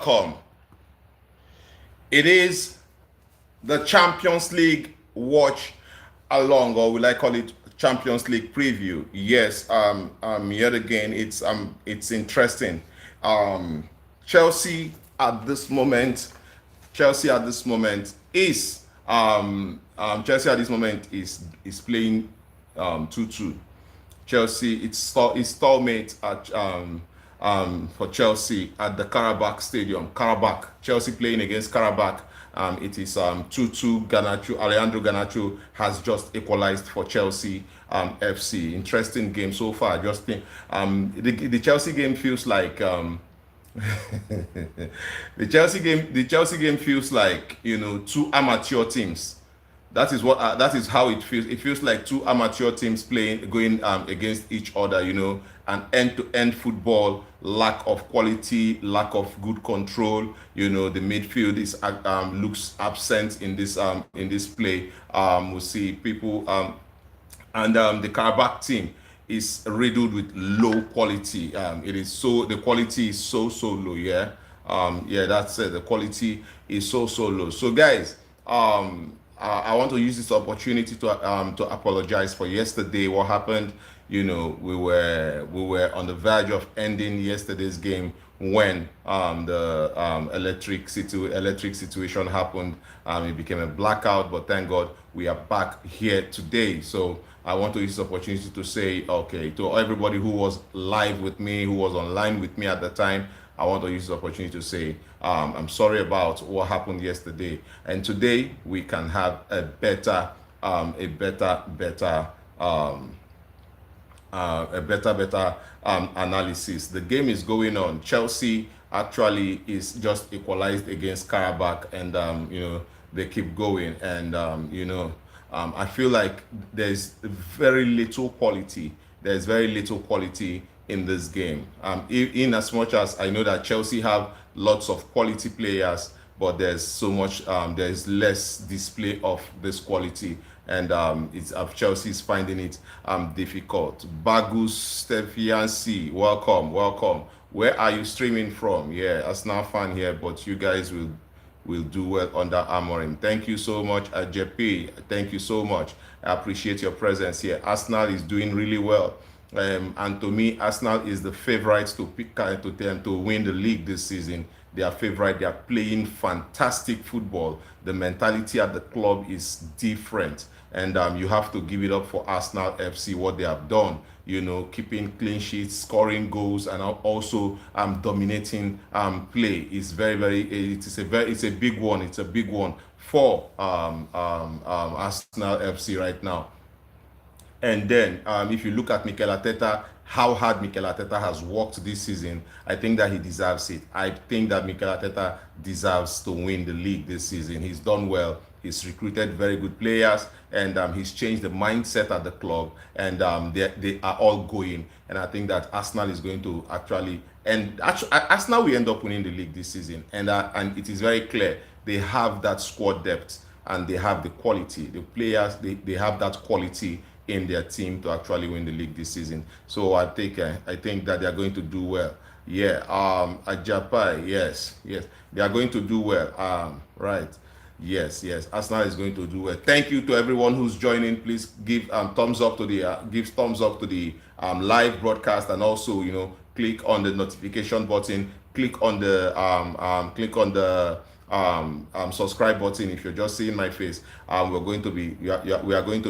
welcome. It is the Champions League watch along, or will I call it Champions League preview? Yes, yet again, it's interesting. Um, Chelsea at this moment, Chelsea at this moment is Chelsea at this moment is playing 2-2. Chelsea, it's stalemate at for Chelsea at the Qarabag Stadium. Qarabag, Chelsea playing against Qarabag. It is 2-2. Garnacho, Alejandro Garnacho has just equalized for Chelsea FC. Interesting game so far. Just think, the Chelsea game feels like the Chelsea game feels like two amateur teams. That is how it feels. It feels like two amateur teams playing, going against each other. An end-to-end football, lack of quality, lack of good control. The midfield is looks absent in this play. We see people and the Karabakh team is riddled with low quality. The quality is so low. Yeah, that's it. The quality is so low. So guys, I want to use this opportunity to apologize for yesterday. What happened? We were on the verge of ending yesterday's game when the electric situation happened. It became a blackout, but thank God we are back here today. So I want to use this opportunity to say, okay, to everybody who was live with me, who was online with me at the time, I want to use this opportunity to say I'm sorry about what happened yesterday, and today we can have a better analysis. The game is going on. Chelsea actually is just equalized against Karabakh, and they keep going, and I feel like there's very little quality. There's very little quality in this game. In as much as I know that Chelsea have lots of quality players, but there's less display of this quality, and Chelsea is finding it difficult. Bagus Stefiansi, welcome. Where are you streaming from? Yeah, Arsenal fan here, but you guys will do well under Amorim. Thank you so much, JP. Thank you so much. I appreciate your presence here. Arsenal is doing really well. And to me, Arsenal is the favourites to pick to win the league this season. They are favourite. They are playing fantastic football. The mentality at the club is different, and you have to give it up for Arsenal FC, what they have done. Keeping clean sheets, scoring goals, and also dominating play is it's a big one. It's a big one for Arsenal FC right now. And then, if you look at Mikel Arteta, how hard Mikel Arteta has worked this season, I think that he deserves it. I think that Mikel Arteta deserves to win the league this season. He's done well. He's recruited very good players, and he's changed the mindset at the club, and they are all going. And I think that Arsenal is going to Arsenal will end up winning the league this season, and it is very clear they have that squad depth, and they have the quality. The players, they have that quality in their team to actually win the league this season. So I think that they are going to do well. Yeah, Ajapai, yes, they are going to do well. Right, yes, Arsenal is going to do well. Thank you to everyone who's joining. Please give thumbs up to the live broadcast, and also click on the notification button. Click on the subscribe button. If you're just seeing my face, we are going to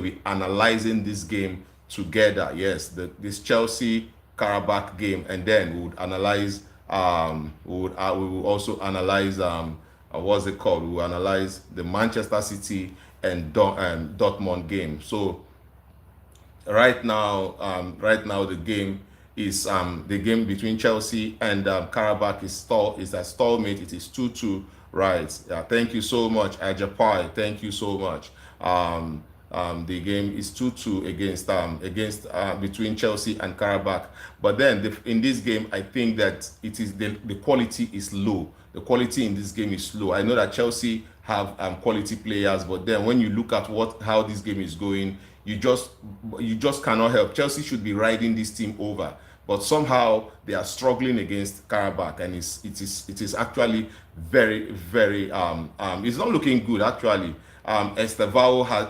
be analyzing this game together. Yes, this Chelsea Karabakh game, and then we would analyze. We will also analyze what's it called? We will analyze the Manchester City and Dortmund game. So right now the game is the game between Chelsea and Karabakh is a stalemate. It is 2-2. Right. Yeah. Thank you so much, Ajapai. Thank you so much. The game is 2-2 against between Chelsea and Karabakh. But then in this game, I think that it is the quality is low. The quality in this game is low. I know that Chelsea have quality players, but then when you look at how this game is going, you just cannot help. Chelsea should be riding this team over, but somehow they are struggling against Karabakh, and it is actually very, very it's not looking good actually. Estevao has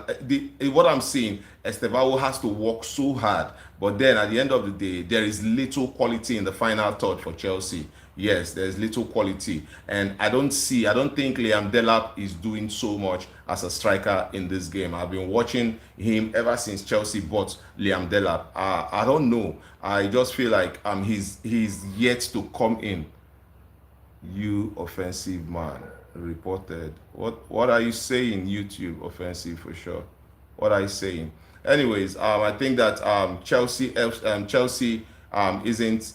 what I'm seeing. Estevao has to work so hard, but then at the end of the day, there is little quality in the final third for Chelsea. Yes, there's little quality, and I don't think Liam Delap is doing so much as a striker in this game. I've been watching him ever since Chelsea bought Liam Delap. I don't know. I just feel like he's yet to come in. You offensive man reported. What are you saying, YouTube? Offensive for sure. What are you saying? Anyways, I think that Chelsea isn't.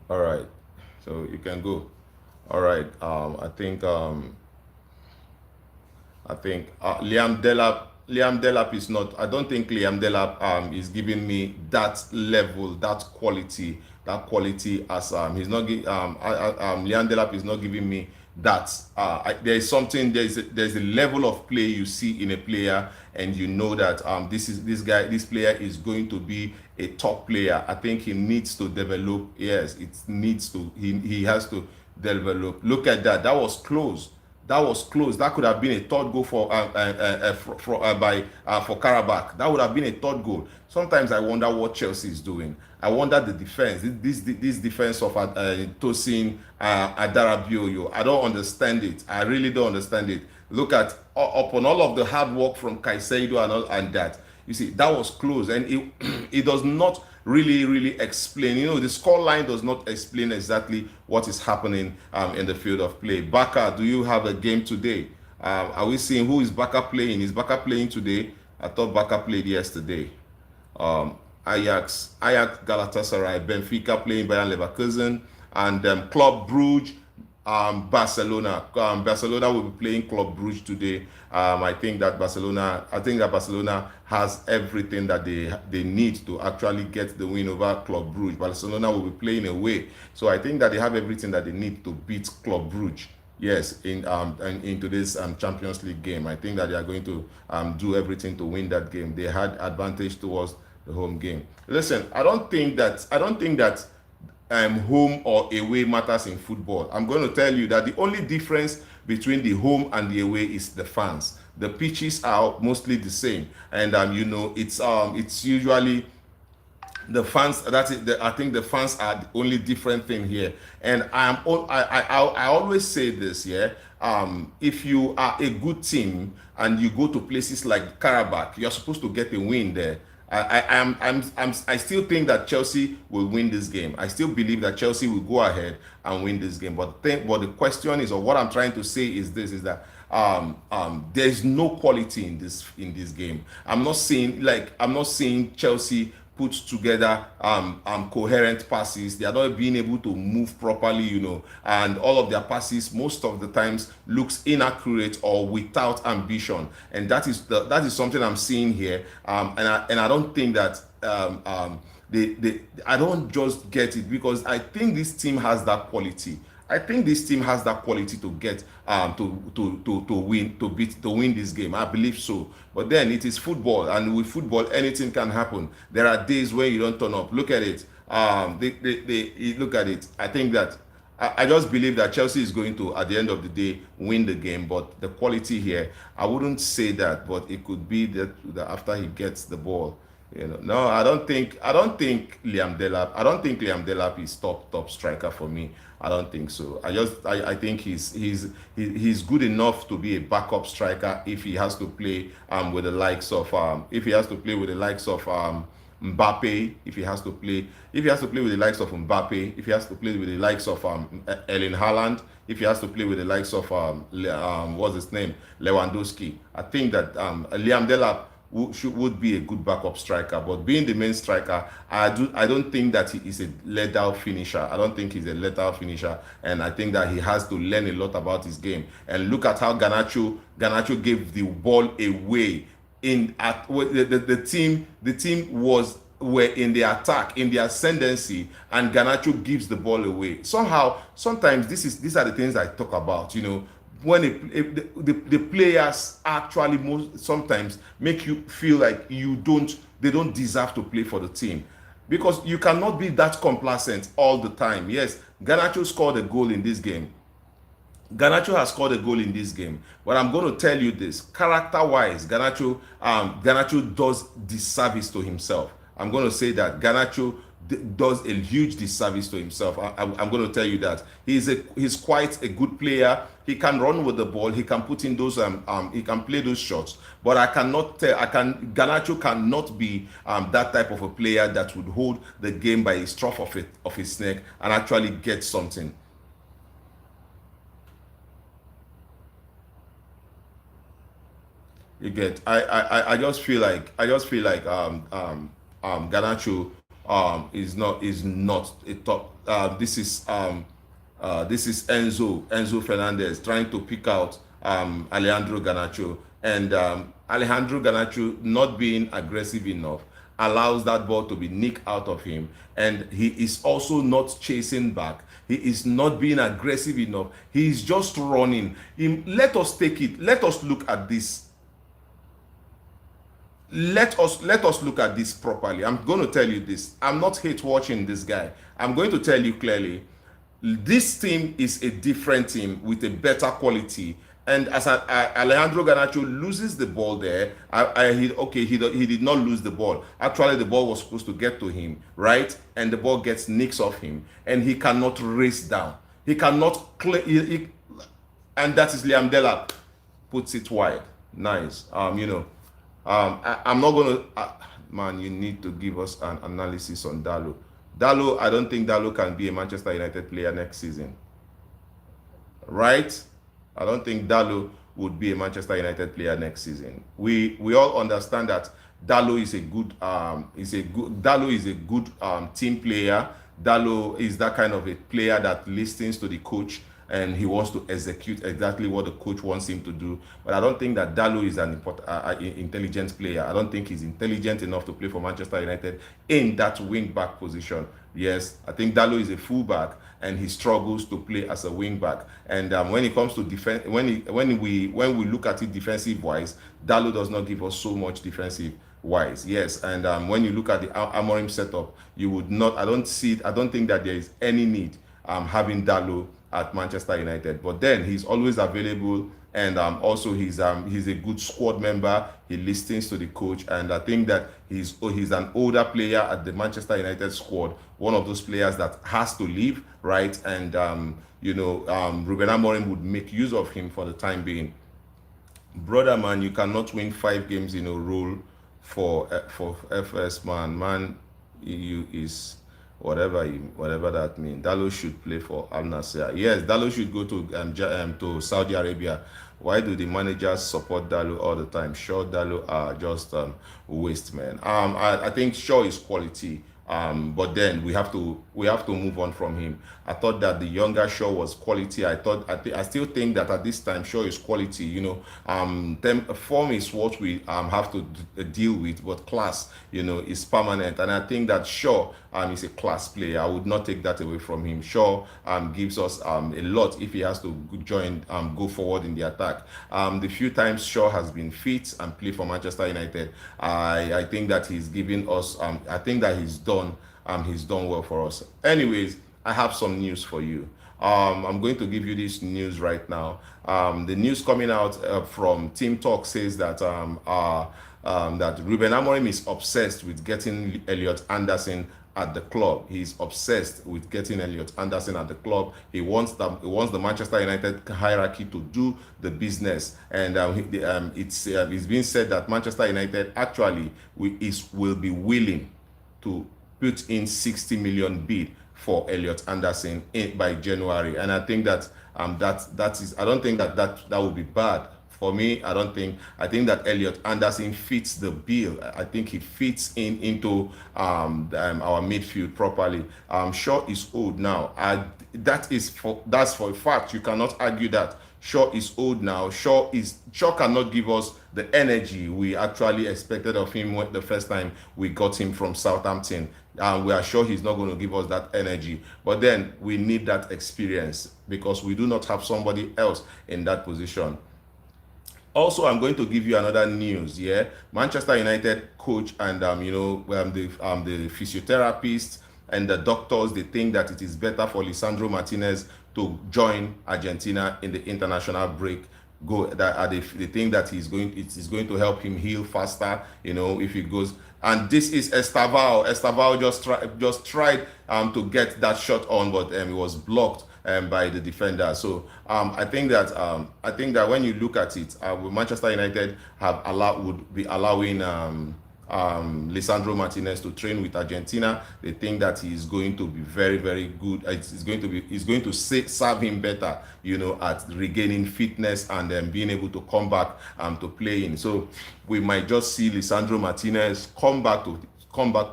All right, so you can go. All right. I think Liam Delap is not. I don't think Liam Delap is giving me that level, that quality as he's not. Liam Delap is not giving me that. There is something. There's a level of play you see in a player, and you know that this player is going to be a top player. I think he needs to develop. Yes, it needs to. He has to develop. Look at that. That was close. That was close. That could have been a third goal for Qarabag. That would have been a third goal. Sometimes I wonder what Chelsea is doing. I wonder the defense. This defense of Tosin Adarabioyo. I don't understand it. I really don't understand it. Look at upon all of the hard work from Caicedo and that. You see, that was close, and it does not really explain. The score line does not explain exactly what is happening in the field of play. Baka, do you have a game today? Are we seeing who is Baka playing? Is Baka playing today? I thought Baka played yesterday. Ajax, Galatasaray, Benfica playing Bayern Leverkusen, and Club Brugge, Barcelona. Barcelona will be playing Club Brugge today. I think that Barcelona has everything that they need to actually get the win over Club Brugge. Barcelona will be playing away, so I think that they have everything that they need to beat Club Brugge. Yes, in today's Champions League game, I think that they are going to do everything to win that game. They had advantage towards the home game. Listen, I don't think that home or away matters in football. I'm going to tell you that the only difference between the home and the away is the fans. The pitches are mostly the same, and it's usually the fans. That's it. I think the fans are the only different thing here. And I always say this, yeah. If you are a good team and you go to places like Qarabag, you're supposed to get a win there. I still think that Chelsea will win this game. I still believe that Chelsea will go ahead and win this game. But the question is, or what I'm trying to say is this: is that there is no quality in this game. I'm not seeing Chelsea put together coherent passes. They are not being able to move properly, and all of their passes most of the times looks inaccurate or without ambition, and that is something I'm seeing here. And I don't think that I don't just get it, because I think this team has that quality. I think this team has that quality to get to win this game. I believe so. But then it is football, and with football anything can happen. There are days where you don't turn up. Look at it. Look at it. I think that I just believe that Chelsea is going to, at the end of the day, win the game. But the quality here, I wouldn't say that, but it could be that after he gets the ball. No, I don't think Liam Delap is top striker for me. I don't think so. I think he's good enough to be a backup striker if he has to play with the likes of Mbappe, if he has to play with the likes of Mbappe, if he has to play with the likes of Erling Haaland, if he has to play with the likes of what's his name, Lewandowski. I think that Liam Delap would be a good backup striker, but being the main striker, I don't think that he is a let-out finisher. I don't think he's a let-out finisher, and I think that he has to learn a lot about his game. And look at how Garnacho gave the ball away the team were in the attack, in the ascendancy, and Garnacho gives the ball away. Sometimes these are the things I talk about. when the players actually most sometimes make you feel like they don't deserve to play for the team, because you cannot be that complacent all the time. Yes, Garnacho scored a goal in this game. Garnacho has scored a goal in this game, but I'm going to tell you this: character-wise, Garnacho does disservice to himself. I'm going to say that Garnacho does a huge disservice to himself. I'm going to tell you that he's quite a good player. He can run with the ball. He can put in those he can play those shots. But Garnacho cannot be that type of a player that would hold the game by a strap of his neck and actually get something. You get. I just feel like Garnacho is not a top. This is Enzo Fernandez trying to pick out Alejandro Garnacho, and Alejandro Garnacho not being aggressive enough allows that ball to be nicked out of him, and he is also not chasing back. He is not being aggressive enough. He is just running. Let us take it. Let us look at this. Let us look at this properly. I'm going to tell you this. I'm not hate watching this guy. I'm going to tell you clearly, this team is a different team with a better quality. And as Alejandro Garnacho loses the ball there, he did not lose the ball. Actually, the ball was supposed to get to him, right? And the ball gets nicked off him, and he cannot race down. He cannot clear. And that is Liam Delap puts it wide. Nice. I'm not gonna. Man, you need to give us an analysis on Dalot. Dalot, I don't think Dalot can be a Manchester United player next season. Right? I don't think Dalot would be a Manchester United player next season. We all understand that Dalot is a good team player. Dalot is that kind of a player that listens to the coach and he wants to execute exactly what the coach wants him to do. But I don't think that Dalot is an intelligent player. I don't think he's intelligent enough to play for Manchester United in that wing back position. Yes, I think Dalot is a fullback and he struggles to play as a wing back. And when it comes to defense, when we look at it defensive wise, Dalot does not give us so much defensive wise. Yes, and when you look at the Amorim setup, you would not. I don't think that there is any need having Dalot at Manchester United. But then he's always available, and also he's a good squad member. He listens to the coach, and I think that he's an older player at the Manchester United squad, one of those players that has to leave, right? And Ruben Amorim would make use of him for the time being. Brother, man, you cannot win 5 games in a row for FS, man. You is whatever that means. Dalot should play for Al Nassr. Yes, Dalot should go to Saudi Arabia. Why do the managers support Dalot all the time? Sure, Dalot are just waste, man. I think Shaw is quality. But then we have to move on from him. I thought that the younger Shaw was quality. I still think that at this time Shaw is quality. Form is what we have to deal with, but class, is permanent. And I think that Shaw is a class player. I would not take that away from him. Shaw gives us a lot if he has to go forward in the attack. The few times Shaw has been fit and played for Manchester United, I think that he's giving us. I think that he's done well for us. Anyways, I have some news for you. I'm going to give you this news right now. The news coming out from Team Talk says that that Ruben Amorim is obsessed with getting Elliot Anderson at the club. He's obsessed with getting Elliot Anderson at the club. He wants the Manchester United hierarchy to do the business, and it's been said that Manchester United actually will be willing to put in 60 million bid for Elliot Anderson by January. And I think that that is, I don't think that would be bad for me. I think that Elliot Anderson fits the bill. I think he fits into our midfield properly. Shaw is old now. That's for a fact. You cannot argue that. Shaw is old now. Shaw cannot give us the energy we actually expected of him the first time we got him from Southampton. and we are sure he's not going to give us that energy. But then we need that experience because we do not have somebody else in that position. Also, I'm going to give you another news. Yeah, Manchester United coach and the physiotherapists and the doctors, they think that it is better for Lisandro Martinez to join Argentina in the international break. They think that it is going to help him heal faster, if he goes. And this is Estaval. Estaval just tried to get that shot on, but it was blocked by the defender. So I think that when you look at it, Manchester United would be allowing Lisandro Martinez to train with Argentina. They think that he is going to be very, very good. It's going to serve him better, at regaining fitness and being able to come back to playing. So we might just see Lisandro Martinez come back to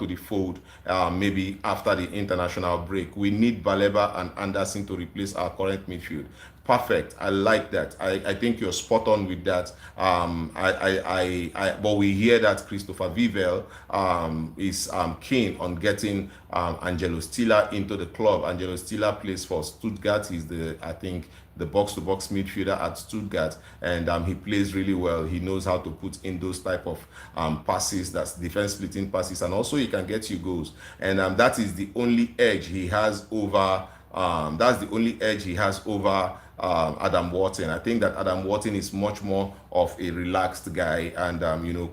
the fold maybe after the international break. We need Baleba and Anderson to replace our current midfield. Perfect. I like that. I think you're spot on with that. But we hear that Christopher Vivel is keen on getting Angelo Stiller into the club. Angelo Stiller plays for Stuttgart. He's the box-to-box midfielder at Stuttgart, and he plays really well. He knows how to put in those type of passes, that's defense splitting passes, and also he can get you goals. And that is the only edge he has over. Adam Wharton. I think that Adam Wharton is much more of a relaxed guy and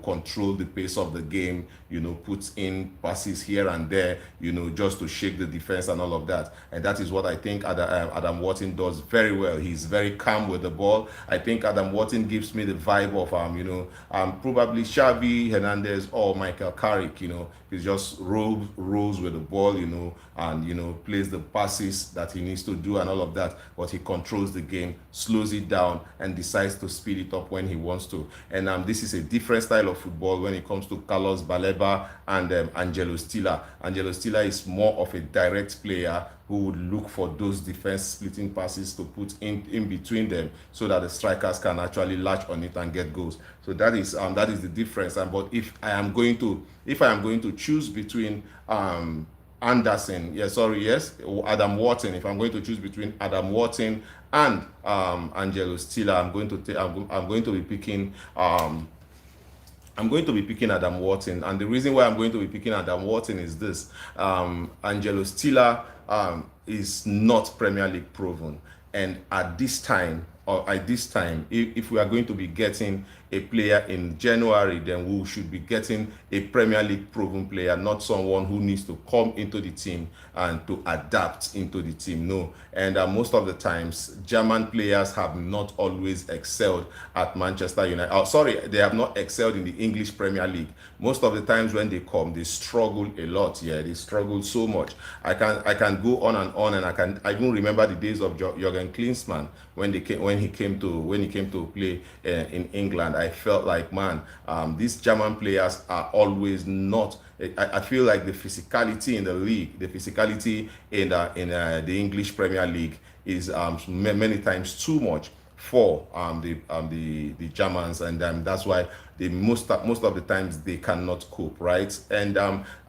control the pace of the game, puts in passes here and there, just to shake the defense and all of that. And that is what I think Adam Wharton does very well. He's very calm with the ball. I think Adam Wharton gives me the vibe of probably Xavi Hernandez or Michael Carrick. He just rolls with the ball, and plays the passes that he needs to do and all of that. But he controls the game, slows it down, and decides to speed it up when he wants to. And this is a different style of football when it comes to Carlos Baleba and Angelo Stiller. Angelo Stiller is more of a direct player who would look for those defense splitting passes to put in between them so that the strikers can actually latch on it and get goals. So that is the difference. But if I am going to choose between Adam Wharton, if I'm going to choose between Adam Wharton and Angelo Stiller, I'm going to be picking Adam Wharton. And the reason why I'm going to be picking Adam Wharton is this: Angelo Stiller is not Premier League proven, and at this time, if we are going to be getting a player in January, then we should be getting a Premier League proven player, not someone who needs to come into the team and to adapt into the team. No. And most of the times, German players have not always excelled at Manchester United. They have not excelled in the English Premier League. Most of the times when they come, they struggle a lot. Yeah, they struggle so much. I can go on, and I even remember the days of Jurgen Klinsmann when he came to play in England. I felt like, man, these German players are always not. I feel like the physicality in the league, the physicality in the English Premier League is many times too much for the Germans, and that's why most of the times they cannot cope, right? And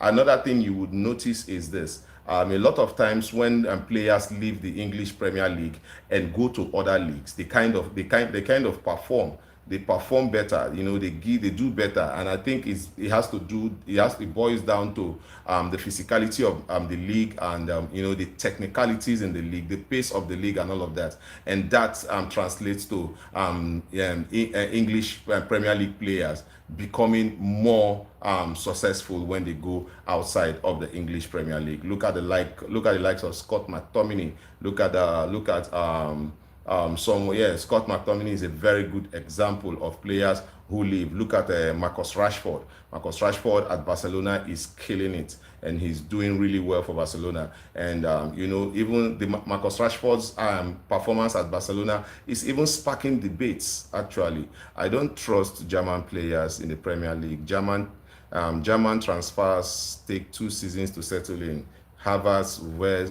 another thing you would notice is this. A lot of times when players leave the English Premier League and go to other leagues, they kind of perform. They perform better, they do better, and I think it boils down to the physicality of the league and the technicalities in the league, the pace of the league, and all of that, and that translates to English Premier League players becoming more successful when they go outside of the English Premier League. Look at the likes of Scott McTominay. Scott McTominay is a very good example of players who leave. Look at Marcus Rashford. Marcus Rashford at Barcelona is killing it, and he's doing really well for Barcelona. And even the Marcus Rashford's performance at Barcelona is even sparking debates. Actually, I don't trust German players in the Premier League. German German transfers take 2 seasons to settle in. Havertz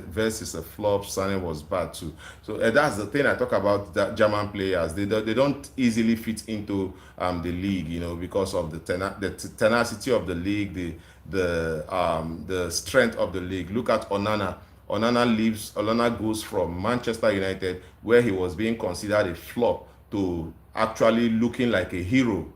versus a flop. Sané was bad too. So that's the thing I talk about. That German players, they don't easily fit into the league, because of the tenacity of the league, the strength of the league. Look at Onana. Onana goes from Manchester United, where he was being considered a flop, to actually looking like a hero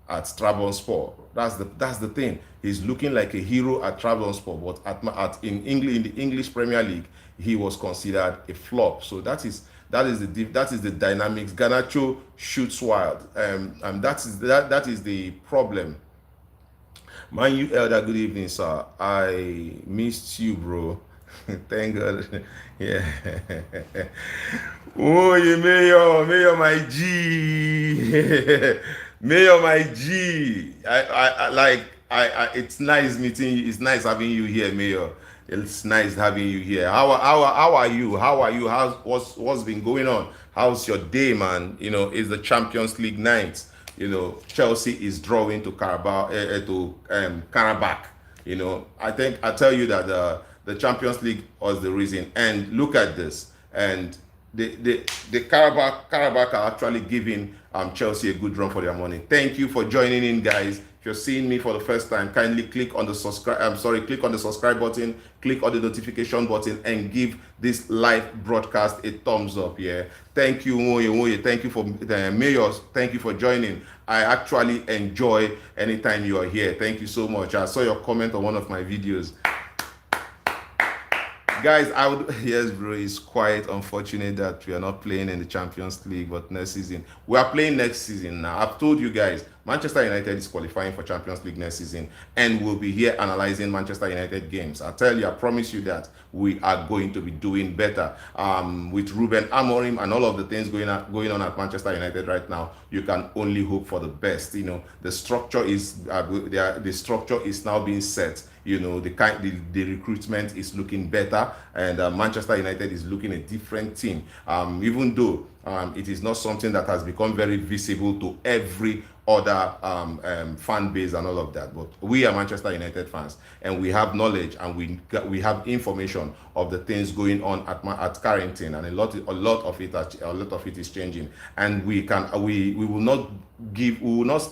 at Trabzonspor. That's the thing. He's looking like a hero at Trabzonspor, but in the English Premier League, he was considered a flop. So that is the dynamics. Garnacho shoots wild, and that is the problem. Man, you elder, good evening, sir. I missed you, bro. Thank God. Yeah. Oh, you Mayor, my G. Mayor, my G. It's nice meeting you. It's nice having you here, Mayor. It's nice having you here. How are you? How are you? What's been going on? How's your day, man? It's the Champions League night. Chelsea is drawing to Qarabag. I tell you that the Champions League was the reason. And look at this. And the Qarabag are actually giving Chelsea a good run for their money. Thank you for joining in, guys. If you're seeing me for the first time, kindly click on the subscribe. Click on the subscribe button, click on the notification button, and give this live broadcast a thumbs up. Yeah. Thank you, Moye. Thank you for the mayors. Thank you for joining. I actually enjoy anytime you are here. Thank you so much. I saw your comment on one of my videos. Guys, yes, bro, it's quite unfortunate that we are not playing in the Champions League, but next season we are playing next season. Now I've told you guys, Manchester United is qualifying for Champions League next season, and we'll be here analyzing Manchester United games. I tell you, I promise you that we are going to be doing better. With Ruben Amorim and all of the things going on at Manchester United right now, you can only hope for the best. The structure is now being set. The recruitment is looking better, and Manchester United is looking a different team. Even though it is not something that has become very visible to every other fan base and all of that, but we are Manchester United fans, and we have knowledge, and we have information of the things going on at Carrington, and a lot of it is changing, and we will not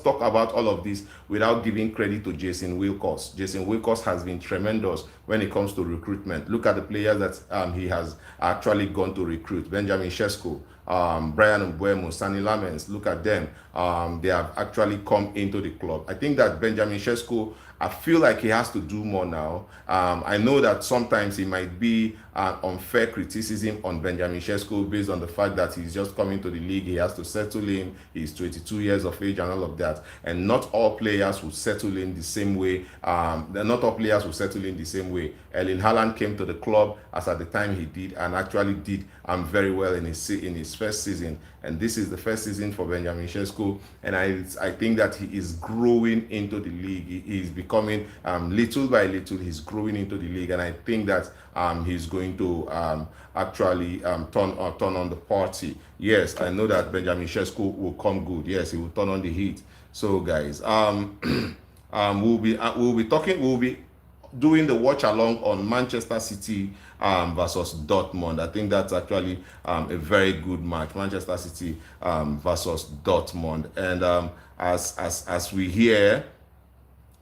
talk about all of this without giving credit to Jason Wilcox. Jason Wilcox has been tremendous when it comes to recruitment. Look at the players that he has actually gone to recruit. Benjamin Sesko, Brian Mbuemo, Sani Lamens, look at them. They have actually come into the club. I think that Benjamin Sesko, I feel like he has to do more now. I know that sometimes it might be unfair criticism on Benjamin Sesko based on the fact that he's just coming to the league. He has to settle in. He's 22 years of age and all of that. And not all players will settle in the same way. Not all players will settle in the same way. Erling Haaland came to the club as at the time he did, and actually did very well in his first season. And this is the first season for Benjamin Sesko, and I think that he is growing into the league. He is becoming little by little. He's growing into the league, and I think that he's going to actually turn on the party. Yes, I know that Benjamin Sesko will come good. Yes, he will turn on the heat. So, guys, we'll be doing the watch along on Manchester City versus Dortmund. I think that's actually a very good match. Manchester City versus Dortmund. And as we hear,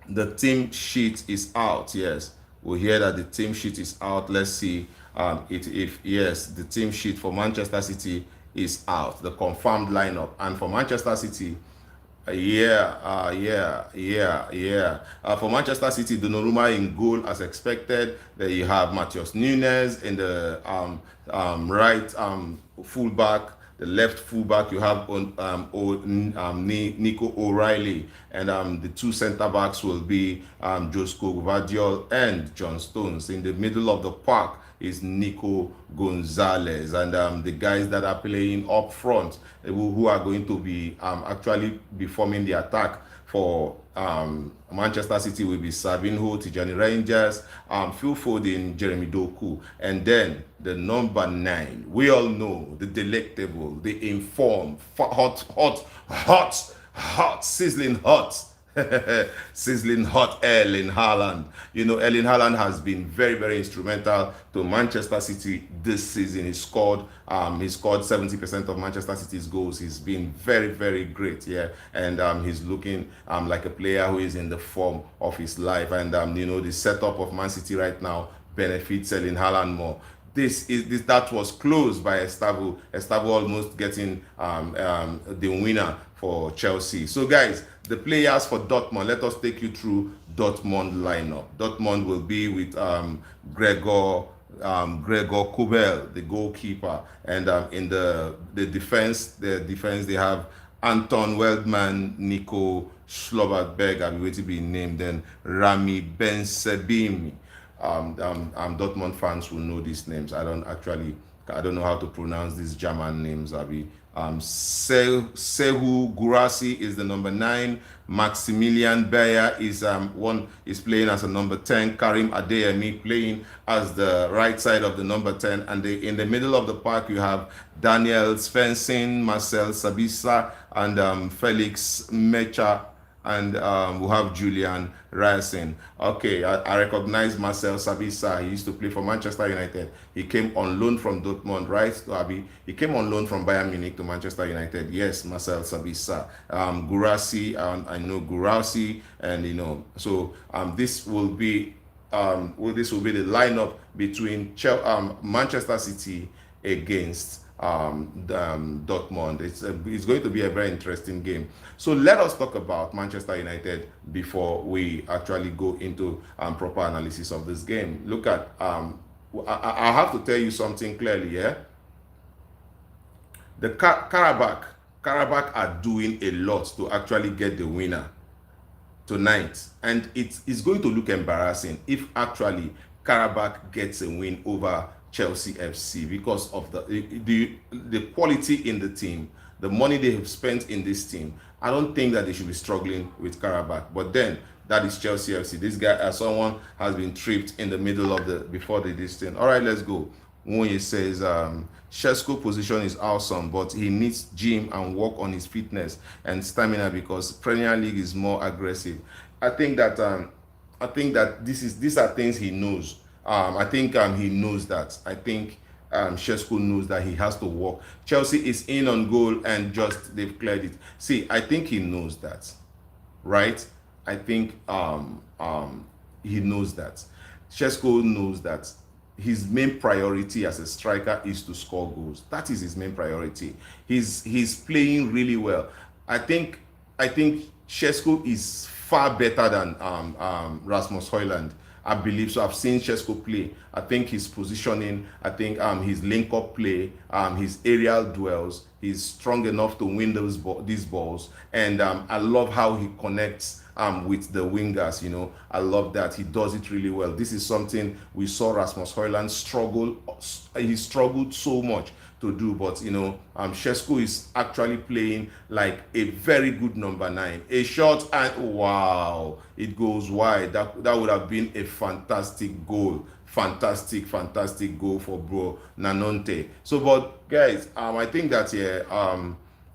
the team sheet is out. Yes, we hear that the team sheet is out. Let's see yes, the team sheet for Manchester City is out. The confirmed lineup. And for Manchester City, for Manchester City, Donnarumma in goal as expected. There you have Matheus Nunes in the right fullback. The left fullback, you have Nico O'Reilly, and the two centre backs will be Josko Gvardiol and John Stones. In the middle of the park is Nico Gonzalez, and the guys that are playing up front, who are going to be actually be forming the attack for Manchester City, will be Sabinho, Tijani Rangers, Phil Foden, Jeremy Doku, and then the number 9. We all know the delectable, the informed, hot, sizzling hot. sizzling hot Erling Haaland. You know, Erling Haaland has been very, very instrumental to Manchester City this season. He scored 70% of Manchester City's goals. He's been very, very great, yeah. And he's looking like a player who is in the form of his life. And you know, the setup of Man City right now benefits Erling Haaland more. That was closed by Estavo. Estavo almost getting the winner for Chelsea. So guys, the players for Dortmund, let us take you through Dortmund lineup. Dortmund will be with Gregor Kobel, the goalkeeper, and in the defense they have Anton Weldman, Nico Schlotterberg, I'm waiting to be named, then Rami Bensebimi. Dortmund fans will know these names. I don't know how to pronounce these German names. Sehu Gurasi is the number 9. Maximilian Bayer is playing as a number 10. Karim Adeyemi playing as the right side of the number 10. And in the middle of the park, you have Daniel Svensson, Marcel Sabitzer, and Felix Mecha, and we have Julian Ryerson. Okay, I recognize Marcel Sabitzer. He used to play for Manchester United. He came on loan from Dortmund, right? He came on loan from Bayern Munich to Manchester United. Yes, Marcel Sabitzer. Gurasi, I know Gurasi, and you know, so this will be the lineup between Manchester City against Dortmund. It's going to be a very interesting game. So let us talk about Manchester United before we actually go into proper analysis of this game. Look at I have to tell you something clearly, yeah. The Qarabag are doing a lot to actually get the winner tonight, and it's going to look embarrassing if actually Qarabag gets a win over Chelsea FC because of the quality in the team, the money they have spent in this team. I don't think that they should be struggling with Qarabag. But then that is Chelsea FC. This guy, someone has been tripped in the middle of before this thing. All right, let's go. Moye says Shesko's position is awesome, but he needs gym and work on his fitness and stamina because Premier League is more aggressive. I think that these are things he knows. I think he knows that. I think Shesko knows that he has to work. Chelsea is in on goal and just they've cleared it. See, I think he knows that, right? I think he knows that. Shesko knows that his main priority as a striker is to score goals. That is his main priority. He's playing really well. I think Shesko is far better than Rasmus Højlund. I believe so. I've seen Shesko play. I think his positioning, I think his link-up play, his aerial duels, he's strong enough to win these balls. And I love how he connects with the wingers. You know, I love that he does it really well. This is something we saw Rasmus Højlund struggle. He struggled so much to do, but you know, Shesko is actually playing like a very good number 9. A shot and wow, it goes wide. That would have been a fantastic goal. Fantastic goal for bro Nanonte. So, but guys, I think that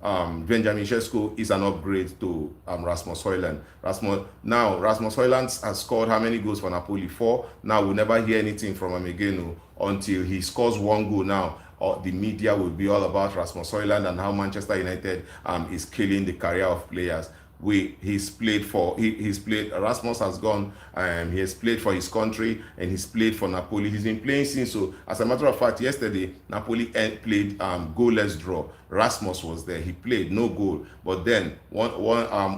Benjamin Shesko is an upgrade to Rasmus Højlund. Rasmus Højlund has scored how many goals for Napoli? 4. Now we'll never hear anything from him again until he scores 1 goal now. Or the media will be all about Rasmus Højlund and how Manchester United is killing the career of players. Rasmus has gone, he has played for his country and he's played for Napoli. He's been playing since. So as a matter of fact, yesterday Napoli played goalless draw. Rasmus was there, he played no goal, but then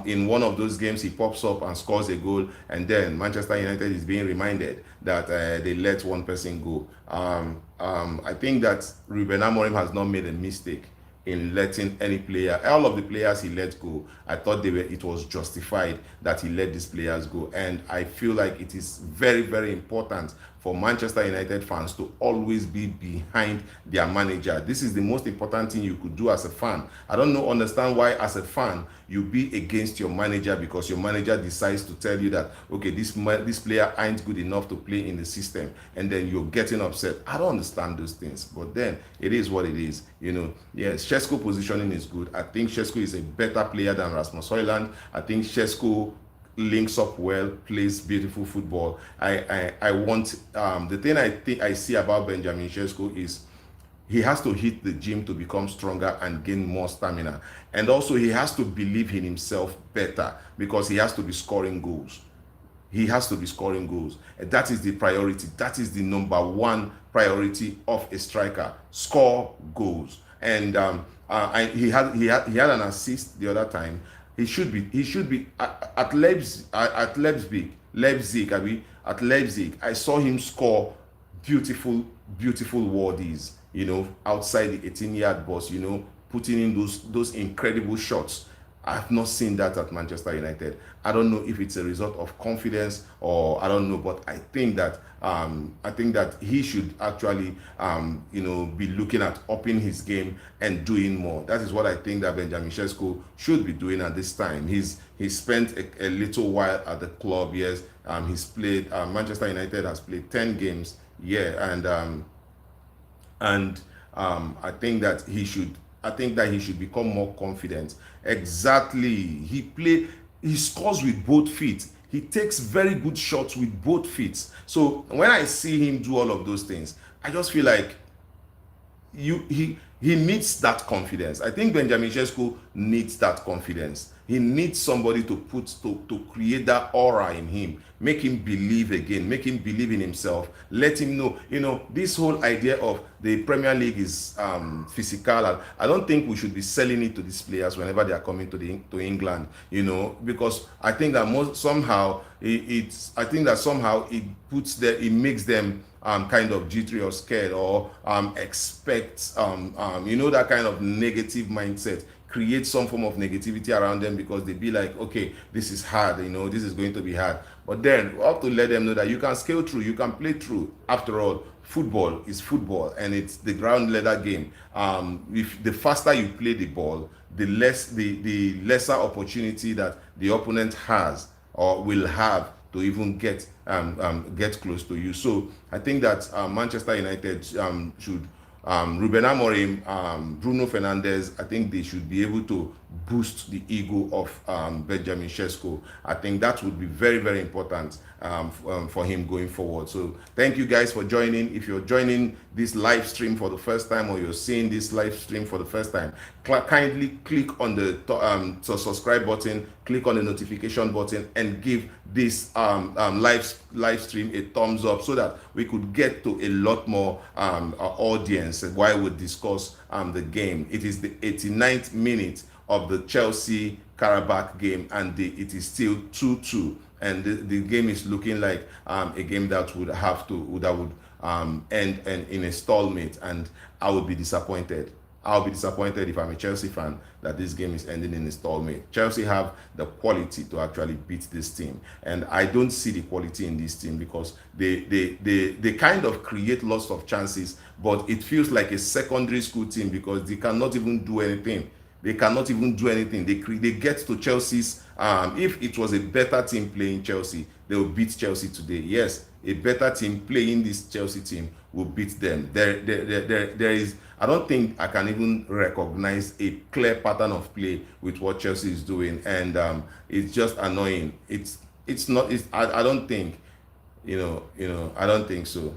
in one of those games he pops up and scores a goal, and then Manchester United is being reminded that they let one person go. I think that Ruben Amorim has not made a mistake in letting any player. All of the players he let go, I thought it was justified that he let these players go. And I feel like it is very, very important for Manchester United fans to always be behind their manager. This is the most important thing you could do as a fan. I don't understand why as a fan you be against your manager because your manager decides to tell you that, okay, this player ain't good enough to play in the system, and then you're getting upset. I don't understand those things, but then it is what it is. You know, yes, Shesko positioning is good. I think Shesko is a better player than Rasmus Højlund. I think Shesko links up well, plays beautiful football. I want the thing I think I see about Benjamin Sesko is he has to hit the gym to become stronger and gain more stamina. And also he has to believe in himself better because he has to be scoring goals. He has to be scoring goals. And that is the priority. That is the number one priority of a striker. Score goals. And he had an assist the other time. He should be at Leipzig. At Leipzig. I saw him score beautiful wordies, outside the 18-yard box, putting in those incredible shots. I have not seen that at Manchester United. I don't know if it's a result of confidence or I don't know, but I think that he should actually be looking at upping his game and doing more. That is what I think that Benjamin Sesko should be doing at this time. He's spent a little while at the club. Yes, he's played. Manchester United has played 10 games. Yeah, and I think that he should become more confident. Exactly. He scores with both feet. He takes very good shots with both feet. So when I see him do all of those things, I just feel like he needs that confidence. I think Benjamin Sesko needs that confidence. He needs somebody to create that aura in him, make him believe again, make him believe in himself, let him know, this whole idea of the Premier League is physical. I don't think we should be selling it to these players whenever they are coming to England, because I think that somehow it makes them kind of jittery or scared or expect that kind of negative mindset, create some form of negativity around them because they be like, okay, this is hard, this is going to be hard. But then we have to let them know that you can scale through, you can play through. After all, football is football and it's the ground leather game. If the faster you play the ball, the lesser opportunity that the opponent has or will have to even get close to you. So I think that Manchester United should Ruben Amorim, Bruno Fernandes, I think they should be able to boost the ego of Benjamin Sesko. I think that would be very, very important for him going forward. So thank you guys for joining. If you're joining this live stream for the first time or you're seeing this live stream for the first time, kindly click on the subscribe button, click on the notification button and give this live stream a thumbs up so that we could get to a lot more audience while we discuss the game. It is the 89th minute of the Chelsea QARABAG game and it is still 2-2 and the game is looking like a game that would end in a stalemate, and I would be disappointed. I'll be disappointed if I'm a Chelsea fan that this game is ending in a stalemate. Chelsea have the quality to actually beat this team, and I don't see the quality in this team because they kind of create lots of chances, but it feels like a secondary school team because they cannot even do anything. They get to Chelsea's. If it was a better team playing Chelsea, they will beat Chelsea today. Yes, a better team playing this Chelsea team will beat them. There is. I don't think I can even recognize a clear pattern of play with what Chelsea is doing, and it's just annoying. It's not. I don't think. I don't think so.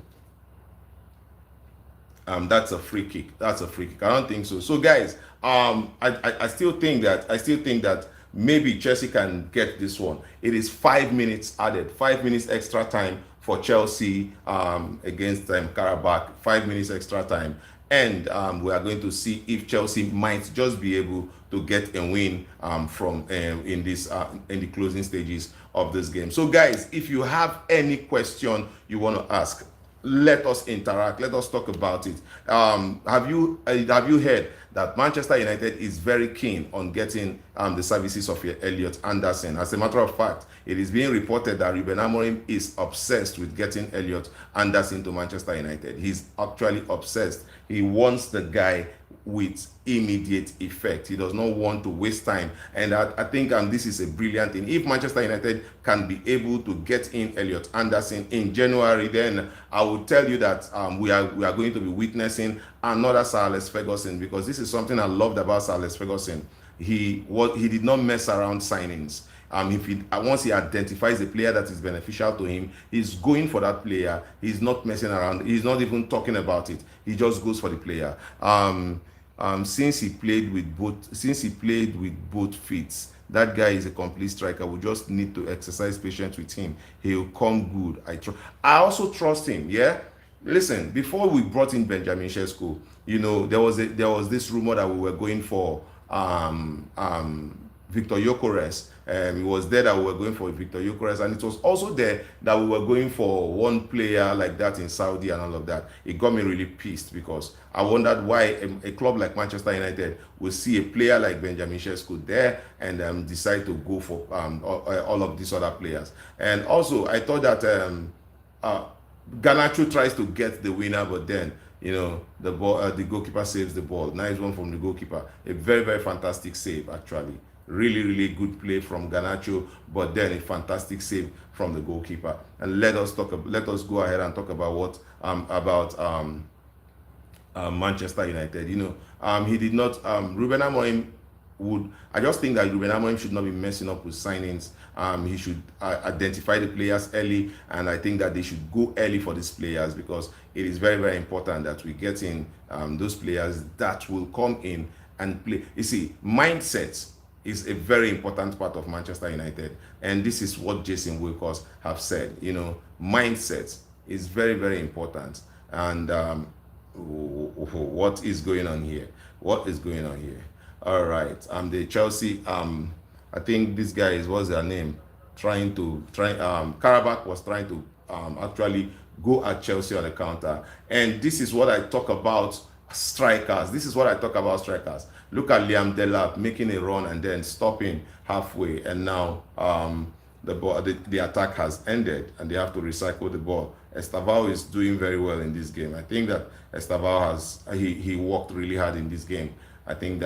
That's a free kick. I don't think so. So guys, I still think that maybe Chelsea can get this one. It is 5 minutes added, 5 minutes extra time for Chelsea against QARABAG. 5 minutes extra time, and we are going to see if Chelsea might just be able to get a win in the closing stages of this game. So guys, if you have any question you want to ask, let us interact. Let us talk about it. Have you heard that Manchester United is very keen on getting the services of Elliot Anderson? As a matter of fact, it is being reported that Ruben Amorim is obsessed with getting Elliot Anderson to Manchester United. He's actually obsessed. He wants the guy with immediate effect. He does not want to waste time, and I think this is a brilliant thing. If Manchester United can be able to get in Elliot Anderson in January, then I will tell you that we are going to be witnessing another Sir Alex Ferguson, because this is something I loved about Sir Alex Ferguson. He did not mess around signings. if he once he identifies a player that is beneficial to him, he's going for that player. He's not messing around. He's not even talking about it. He just goes for the player. Since he played with both feet, that guy is a complete striker. We just need to exercise patience with him. He'll come good. I also trust him. Yeah. Listen, before we brought in Benjamin Sesko, there was this rumor that we were going for Victor Gyökeres. It was there that we were going for Victor Gyökeres, and it was also there that we were going for one player like that in Saudi and all of that. It got me really pissed because I wondered why a club like Manchester United will see a player like Benjamin Sesko there and decide to go for all of these other players. And also, I thought that Garnacho tries to get the winner, but then the ball, the goalkeeper saves the ball. Nice one from the goalkeeper. A very, very fantastic save, actually. Really, really good play from Garnacho, but then a fantastic save from the goalkeeper. And let us go ahead and talk about Manchester United. He did not. Ruben Amorim I just think that Ruben Amorim should not be messing up with signings. He should identify the players early, and I think that they should go early for these players, because it is very, very important that we get in those players that will come in and play. You see, mindset is a very important part of Manchester United, and this is what Jason Wilcox have said. Mindset is very, very important. And what is going on here? What is going on here? All right. The Chelsea. I think this guy what's their name? QARABAG was trying to actually go at Chelsea on the counter, and this is what I talk about strikers. Look at Liam Delap making a run and then stopping halfway, and now the attack has ended and they have to recycle the ball. Estevao is doing very well in this game. I think that Estevao he worked really hard in this game. I think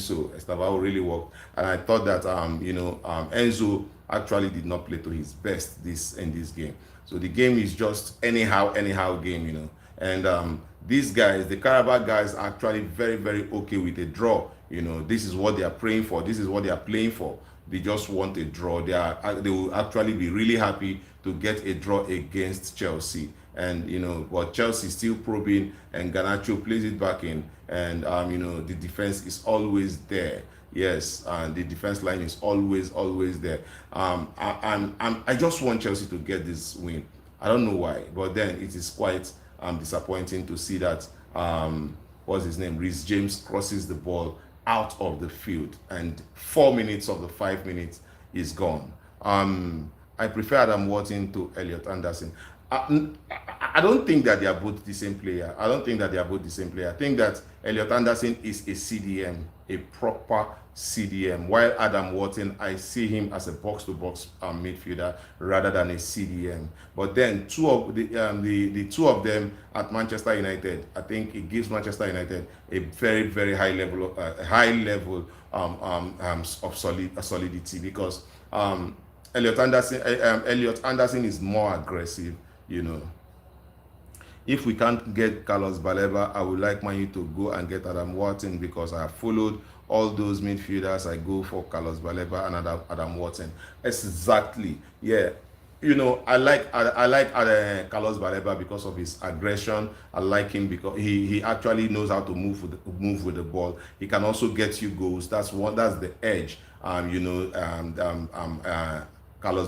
so. Estevao really worked, and I thought that Enzo actually did not play to his best in this game. So the game is just anyhow game, And these guys, the QARABAG guys, are actually very, very okay with a draw. This is what they are praying for. This is what they are playing for. They just want a draw. They will actually be really happy to get a draw against Chelsea. And but Chelsea still probing, and Garnacho plays it back in, and the defense is always there. Yes, and the defense line is always there. I just want Chelsea to get this win. I don't know why, but then it is quite disappointing to see that what's his name, Reece James crosses the ball out of the field, and 4 minutes of the 5 minutes is gone. I prefer Adam Wharton to Elliot Anderson. I don't think that they are both the same player. I think that Elliot Anderson is a CDM, a proper CDM, while Adam Wharton, I see him as a box-to-box midfielder rather than a CDM. But then the two of them at Manchester United, I think it gives Manchester United a very, very high level of solidity, because Elliot Anderson is more aggressive. If we can't get Carlos Baleba, I would like Man U to go and get Adam Wharton, because I have followed all those midfielders. I go for Carlos Baleba and Adam Wharton. Exactly. Yeah. I like Carlos Baleba because of his aggression. I like him because he actually knows how to move with the ball. He can also get you goals. That's the edge. Carlos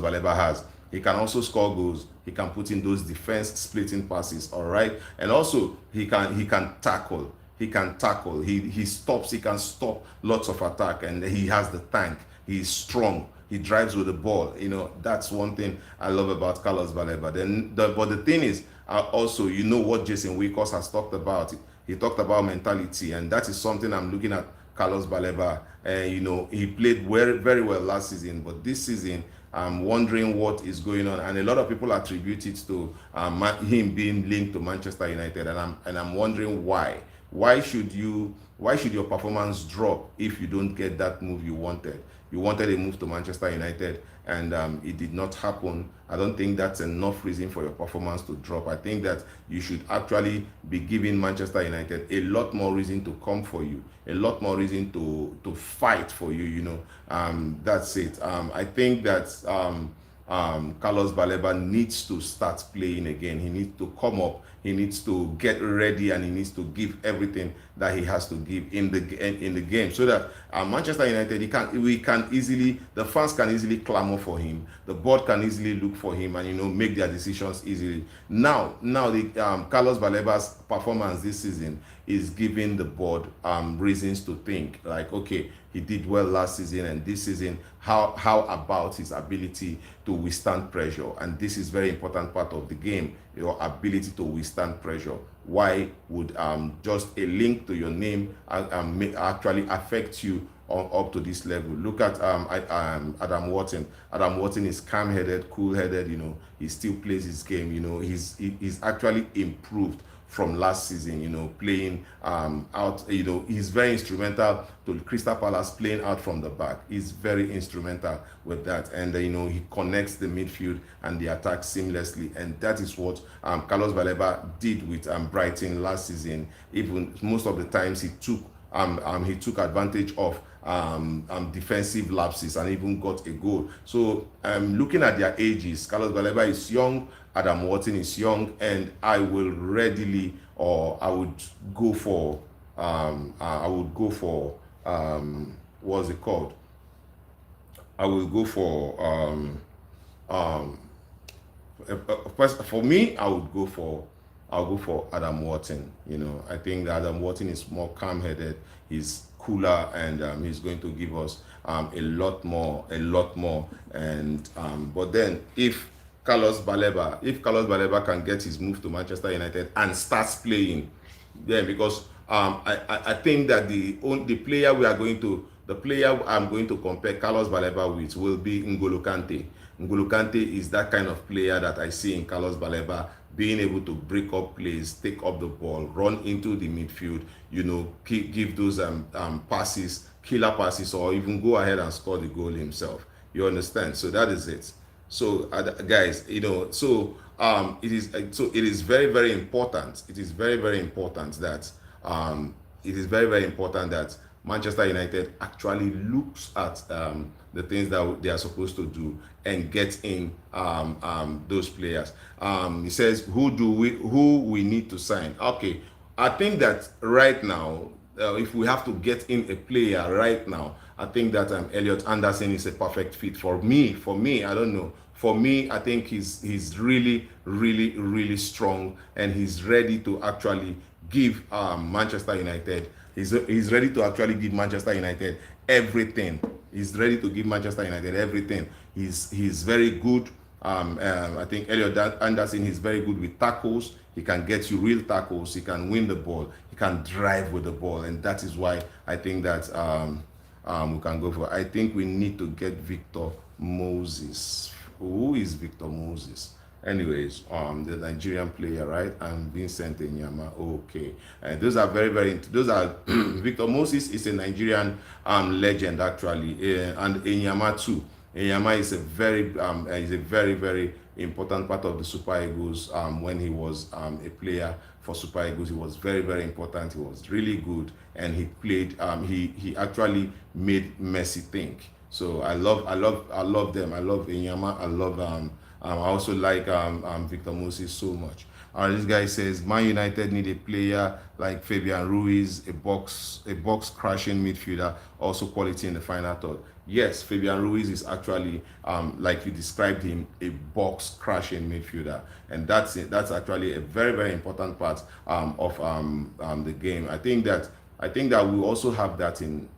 Baleba has. He can also score goals. He can put in those defense splitting passes, all right? And also he can tackle. He can tackle. He stops. He can stop lots of attack, and he has the tank. He's strong. He drives with the ball. That's one thing I love about Carlos Baleba. But the thing is, also, what Jason Wilcox has talked about. He talked about mentality, and that is something I'm looking at Carlos Baleba. He played very, very well last season, but this season, I'm wondering what is going on, and a lot of people attribute it to him being linked to Manchester United, and I'm wondering why. Why should your performance drop if you don't get that move you wanted? you wanted a move to Manchester United, and it did not happen. I don't think that's enough reason for your performance to drop. I think that you should actually be giving Manchester United a lot more reason to come for you, a lot more reason to fight for you. That's it. I think that Carlos Baleba needs to start playing again. He needs to come up. He needs to get ready, and he needs to give everything that he has to give in the game, so that Manchester United, the fans can easily clamor for him. The board can easily look for him, and make their decisions easily. Now the Carlos Baleba's performance this season is giving the board reasons to think, like, okay, he did well last season, and this season, how about his ability to withstand pressure? And this is very important part of the game, your ability to withstand pressure. Why would just a link to your name actually affect you up to this level? Look at Adam Wharton. Adam Wharton is calm-headed, cool-headed. He still plays his game. He's actually improved from last season, playing out. He's very instrumental to Crystal Palace, playing out from the back. He's very instrumental with that, and he connects the midfield and the attack seamlessly, and that is what Carlos Baleba did with Brighton last season. Even most of the times he took advantage of defensive lapses and even got a goal. So looking at their ages, Carlos Baleba is young, Adam Wharton is young, and I would go for what's it called? I will go for for me, I'll go for Adam Wharton. I think that Adam Wharton is more calm-headed, he's cooler, and he's going to give us a lot more. And but then if Carlos Baleba can get his move to Manchester United and starts playing, then, because I think that the player I'm going to compare Carlos Baleba with will be N'Golo Kante. N'Golo Kante is that kind of player that I see in Carlos Baleba, being able to break up plays, take up the ball, run into the midfield, give those passes, killer passes, or even go ahead and score the goal himself. You understand? So that is it. So guys, it is very, very important. It is very, very important that Manchester United actually looks at the things that they are supposed to do and get in those players. He says, who we need to sign? Okay, I think that right now, if we have to get in a player right now, I think that Elliot Anderson is a perfect fit for me. I don't know. For me, I think he's really, really, really strong, and he's ready to actually give Manchester United. He's ready to actually give Manchester United everything. He's ready to give Manchester United everything. He's very good. I think Elliot Anderson is very good with tackles. He can get you real tackles. He can win the ball. He can drive with the ball, and that is why I think that we can go for. I think we need to get Victor Moses. Who is Victor Moses? Anyways, the Nigerian player, right? And Vincent Enyama. Okay, and those are Victor Moses is a Nigerian legend actually, and Enyama too. Enyama is a very, very important part of the Super Eagles. When he was a player for Super Eagles, he was very, very important. He was really good, and he played. He actually made Messi think. So I love them. I love Enyama. I also like Victor Moses so much. This guy says Man United need a player like Fabian Ruiz, a box crashing midfielder, also quality in the final third. Yes, Fabian Ruiz is actually like you described him, a box crashing midfielder, and that's it. That's actually a very, very important part of the game. I think that we also have that in.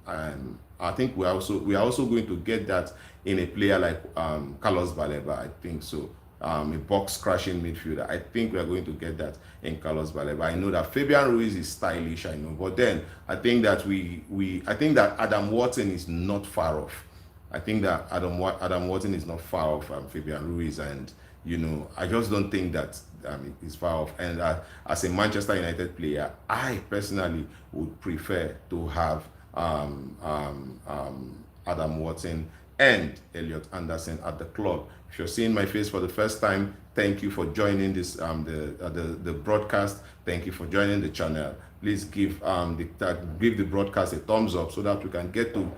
I think we are also going to get that in a player like Carlos Baleba. I think so. A box crashing midfielder. I think we are going to get that in Carlos Baleba. I know that Fabian Ruiz is stylish, I know, but then I think that I think that Adam Wharton is not far off. I think that Adam Wharton is not far off Fabian Ruiz, and I just don't think that he's far off. And as a Manchester United player, I personally would prefer to have Adam Watson and Elliot Anderson at the club. If you're seeing my face for the first time, thank you for joining this the broadcast. Thank you for joining the channel. Please give the broadcast a thumbs up so that we can get to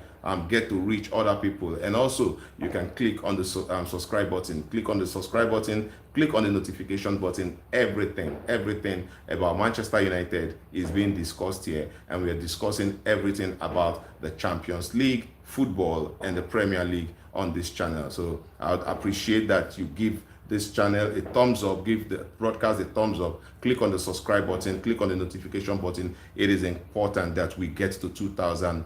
reach other people. And also, you can click on the subscribe button. Click on the subscribe button. Click on the notification button. Everything about Manchester United is being discussed here, and we are discussing everything about the Champions League, football, and the Premier League on this channel. So I would appreciate that you give this channel a thumbs up, give the broadcast a thumbs up, click on the subscribe button, click on the notification button. It is important that we get to 2,000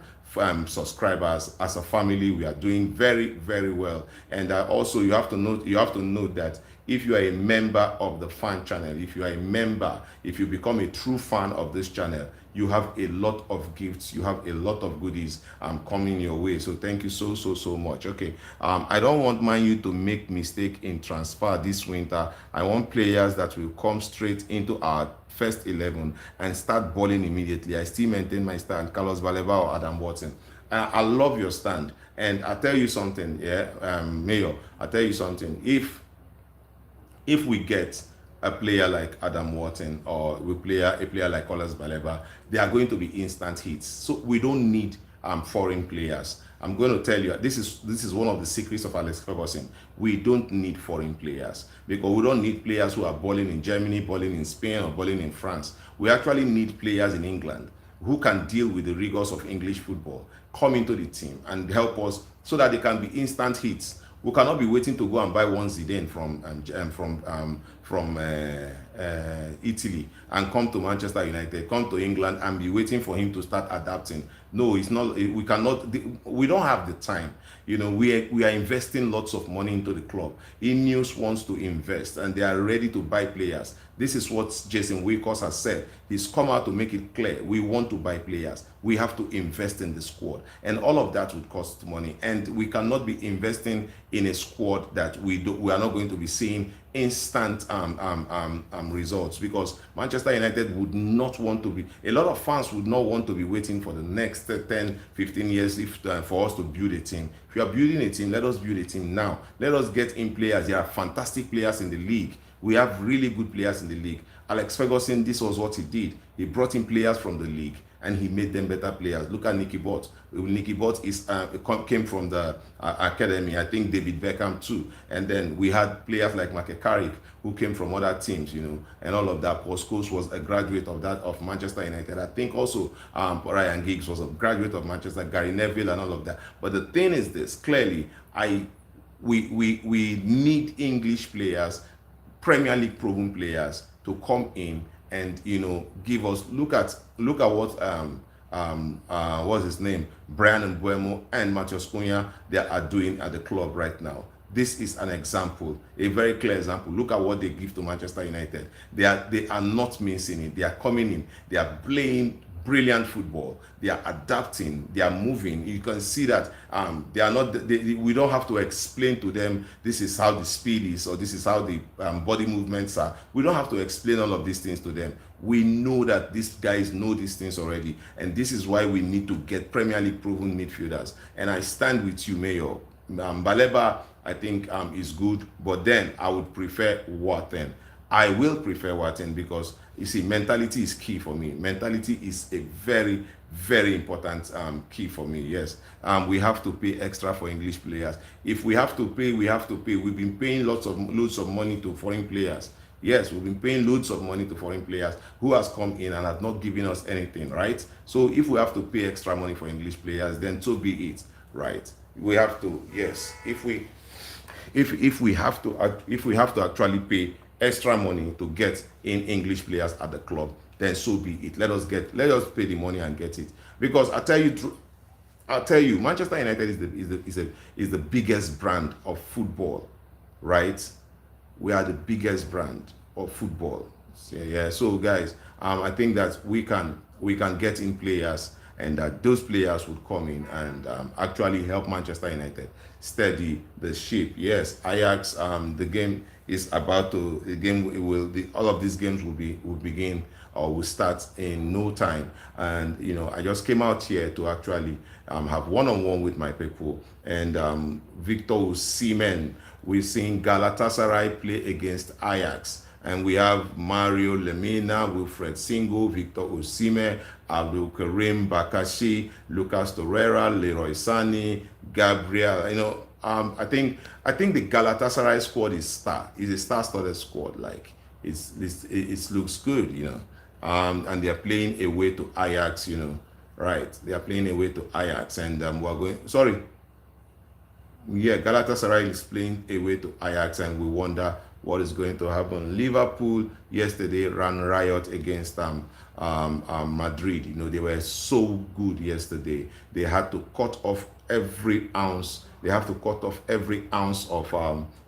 subscribers. As a family, we are doing very, very well. And also, you have to note that if you are a member of the fan channel, if you are a member, if you become a true fan of this channel, you have a lot of gifts, you have a lot of goodies coming your way. So thank you so much. Okay, I don't want Man U to make mistake in transfer this winter. I want players that will come straight into our first 11 and start balling immediately. I still maintain my stand, Carlos Baleba or Adam Watson. I love your stand, and I'll tell you something, Mayor, I'll tell you something. If we get a player like Adam Watson or a player like Carlos Baleba, they are going to be instant hits. So we don't need foreign players. I'm going to tell you, this is one of the secrets of Alex Ferguson. We don't need foreign players, because we don't need players who are balling in Germany, balling in Spain, or balling in France. We actually need players in England who can deal with the rigors of English football, come into the team and help us so that they can be instant hits. We cannot be waiting to go and buy one Zidane from Italy and come to Manchester United, come to England and be waiting for him to start adapting. No, it's not. We cannot. We don't have the time. You know, we are investing lots of money into the club. Ineos wants to invest, and they are ready to buy players. This is what Jason Wilcox has said. He's come out to make it clear. We want to buy players. We have to invest in the squad, and all of that would cost money. And we cannot be investing in a squad that we are not going to be seeing instant results, because Manchester United would not want to be, a lot of fans would not want to be waiting for the next 10, 15 years for us to build a team. If you are building a team, let us build a team now. Let us get in players. There are fantastic players in the league. We have really good players in the league. Alex Ferguson, this was what he did. He brought in players from the league and he made them better players. Look at Nicky Butt. Nicky Butt came from the academy. I think David Beckham too. And then we had players like Michael Carrick who came from other teams, you know, and all of that. Paul Scholes was a graduate of Manchester United. I think also Ryan Giggs was a graduate of Manchester, Gary Neville and all of that. But the thing is this, clearly, we need English players, Premier League proven players to come in and, you know, give us, look at what what's his name, Brian Mbeumo and Matheus Cunha, they are doing at the club right now. This is an example, a very clear example. Look at what they give to Manchester United. They are not missing it. They are coming in. They are playing brilliant football. They are adapting. They are moving. You can see that they are not. We don't have to explain to them this is how the speed is or this is how the body movements are. We don't have to explain all of these things to them. We know that these guys know these things already, and this is why we need to get Premier League proven midfielders. And I stand with you, Mayor. Baleba, I think is good, but then I would prefer Watson. I will prefer Watson because, you see, mentality is key for me. Mentality is a very, very important key for me. Yes, we have to pay extra for English players. If we have to pay, we have to pay. We've been paying loads of money to foreign players. Yes, we've been paying loads of money to foreign players who has come in and have not given us anything, right? So if we have to pay extra money for English players, then so be it, right? We have to, yes. If we have to actually pay extra money to get in English players at the club, then so be it. Let us pay the money and get it. Because I'll tell you, Manchester United is the biggest brand of football, right? We are the biggest brand of football. So, yeah. So guys, I think that we can get in players, and that those players would come in and actually help Manchester United steady the ship. Yes, Ajax. The game is about to. All of these games will begin or will start in no time. And I just came out here to actually have one-on-one with my people. And Victor Osimhen, we've seen Galatasaray play against Ajax. And we have Mario Lemina, Wilfred Singo, Victor Osimhen, Abdul Karim Bakashi, Lucas Torreira, Leroy Sani, Gabriel. I think the Galatasaray squad is a star-studded squad. Like it looks good, and they are playing away to Ajax, right? They are playing away to Ajax, and Galatasaray is playing away to Ajax, and we wonder what is going to happen. Liverpool yesterday ran riot against Madrid. They were so good yesterday. They had to cut off every ounce. They have to cut off every ounce of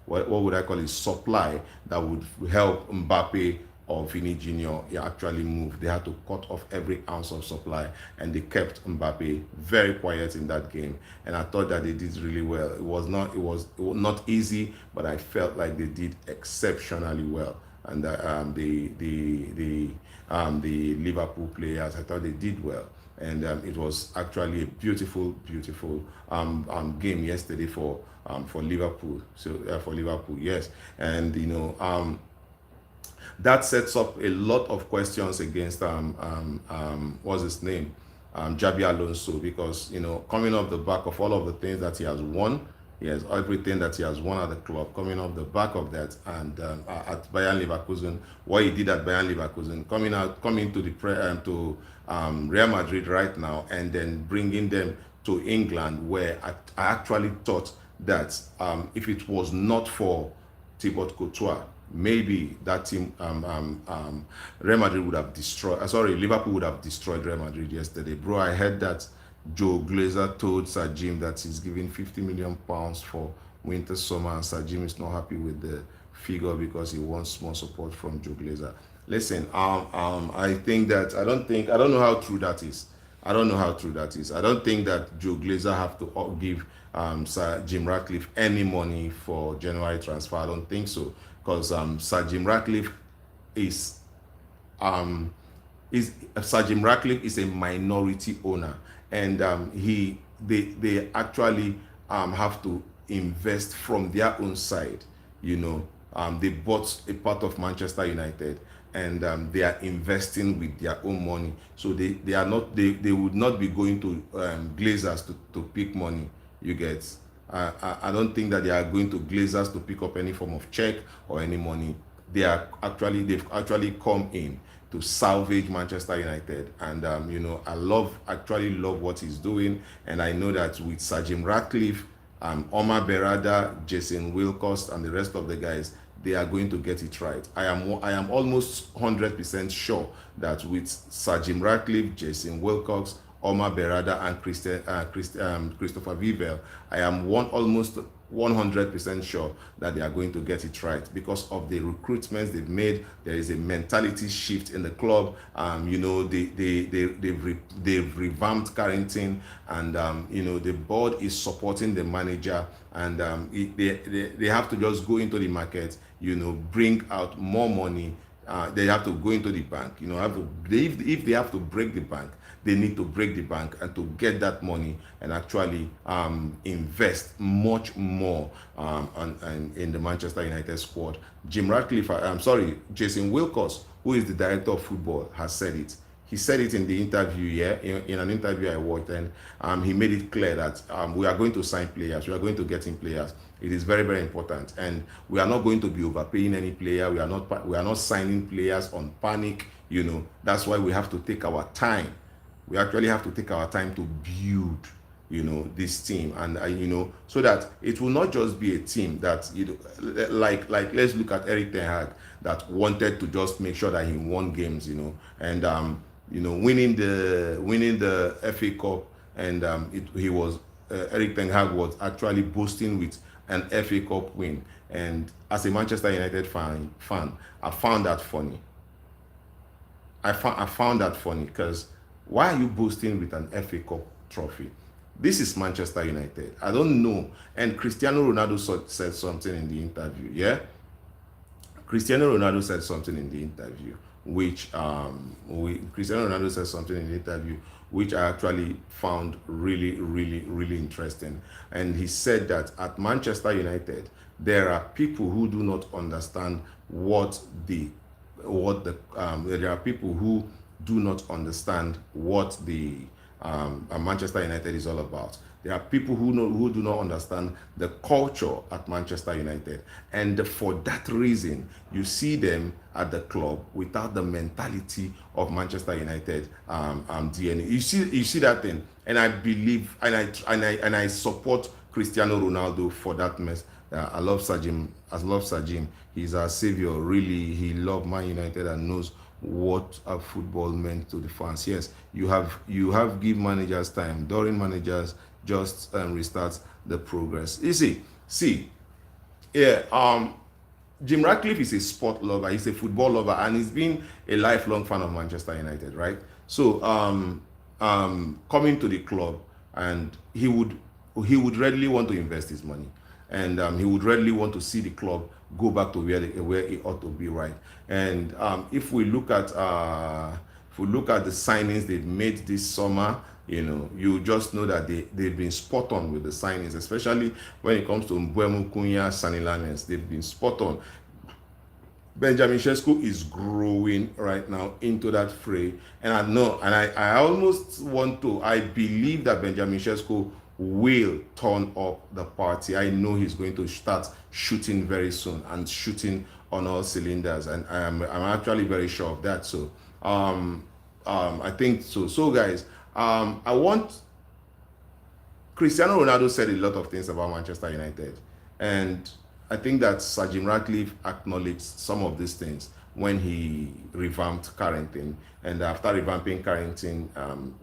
what would I call it, supply that would help Mbappe or Vini Jr. actually move. They had to cut off every ounce of supply, and they kept Mbappe very quiet in that game. And I thought that they did really well. It was not easy, but I felt like they did exceptionally well. And the Liverpool players, I thought they did well. And it was actually a beautiful game yesterday for Liverpool. So for Liverpool, yes. And that sets up a lot of questions against what's his name, Xabi Alonso, because coming off the back of all of the things that he has won, everything that he has won at the club, coming off the back of that, and at Bayern Leverkusen, what he did at Bayern Leverkusen, coming to Real Madrid right now, and then bringing them to England, where I actually thought that if it was not for Thibaut Courtois, maybe that team, Real Madrid would have Liverpool would have destroyed Real Madrid yesterday. Bro, I heard that Joe Glazer told Sir Jim that he's giving £50 million for winter summer, and Sir Jim is not happy with the figure because he wants more support from Joe Glazer. Listen, I think that I don't know how true that is. I don't think that Joe Glazer have to give Sir Jim Ratcliffe any money for January transfer. I don't think so, because Sir Jim Ratcliffe is a minority owner, and they actually have to invest from their own side. They bought a part of Manchester United, and they are investing with their own money. So they would not be going to Glazers to pick money. You get. I don't think that they are going to Glazers to pick up any form of check or any money. They've actually come in to salvage Manchester United, and I actually love what he's doing, and I know that with Sir Jim Ratcliffe, Omar Berrada, Jason Wilcox, and the rest of the guys, they are going to get it right. I am almost 100% sure that with Sir Jim Ratcliffe, Jason Wilcox, Omar Berrada, and Christopher Vivel, I am almost 100% sure that they are going to get it right because of the recruitments they've made. There is a mentality shift in the club. They've revamped Carrington, and the board is supporting the manager, and they have to just go into the market, bring out more money. They have to go into the bank, if they have to break the bank, they need to break the bank and to get that money and actually invest much more in the Manchester United squad. Jason Wilcox, who is the director of football, has said it. He said it in the interview, in an interview I watched, and he made it clear that we are going to sign players, we are going to get in players. It is very, very important, and we are not going to be overpaying any player. We are not signing players on panic. That's why we have to take our time. We actually have to take our time to build, this team, and so that it will not just be a team that like let's look at Eric Ten Hag, that wanted to just make sure that he won games, and winning the FA Cup, and Eric Ten Hag was actually boasting with an FA Cup win, and as a Manchester United fan, I found that funny. I found that funny because why are you boasting with an FA Cup trophy? This is Manchester United. I don't know. And Cristiano Ronaldo said something in the interview. Yeah, Cristiano Ronaldo said something in the interview which Cristiano Ronaldo said something in the interview, which I actually found really, really, really interesting. And he said that at Manchester United, there are people who do not understand there are people who do not understand what the Manchester United is all about. There are people who do not understand the culture at Manchester United, and for that reason, you see them at the club without the mentality of Manchester United DNA. You see that thing, and I believe and I support Cristiano Ronaldo for that mess. I love Sajim. I love Sajim. He's our savior. Really, he loved Man United and knows what a football meant to the fans. Yes, you have give managers time. During managers just restarts the progress. You see, yeah. Jim Ratcliffe is a sport lover. He's a football lover, and he's been a lifelong fan of Manchester United, right? So, coming to the club, and he would readily want to invest his money, and he would readily want to see the club go back to where it ought to be, right? And if we look at the signings they've made this summer, you just know that they've been spot on with the signings, especially when it comes to Mbeumo, Cunha, Sani Lammens. They've been spot on. Benjamin Sesko is growing right now into that fray, and I know, and I almost want to, I believe that Benjamin Sesko will turn up the party. I know he's going to start shooting very soon and shooting on all cylinders, and I'm actually very sure of that. So I think so. So guys, I want Cristiano Ronaldo said a lot of things about Manchester United, and I think that Sir Jim Ratcliffe acknowledged some of these things when he revamped Carrington. And after revamping Carrington,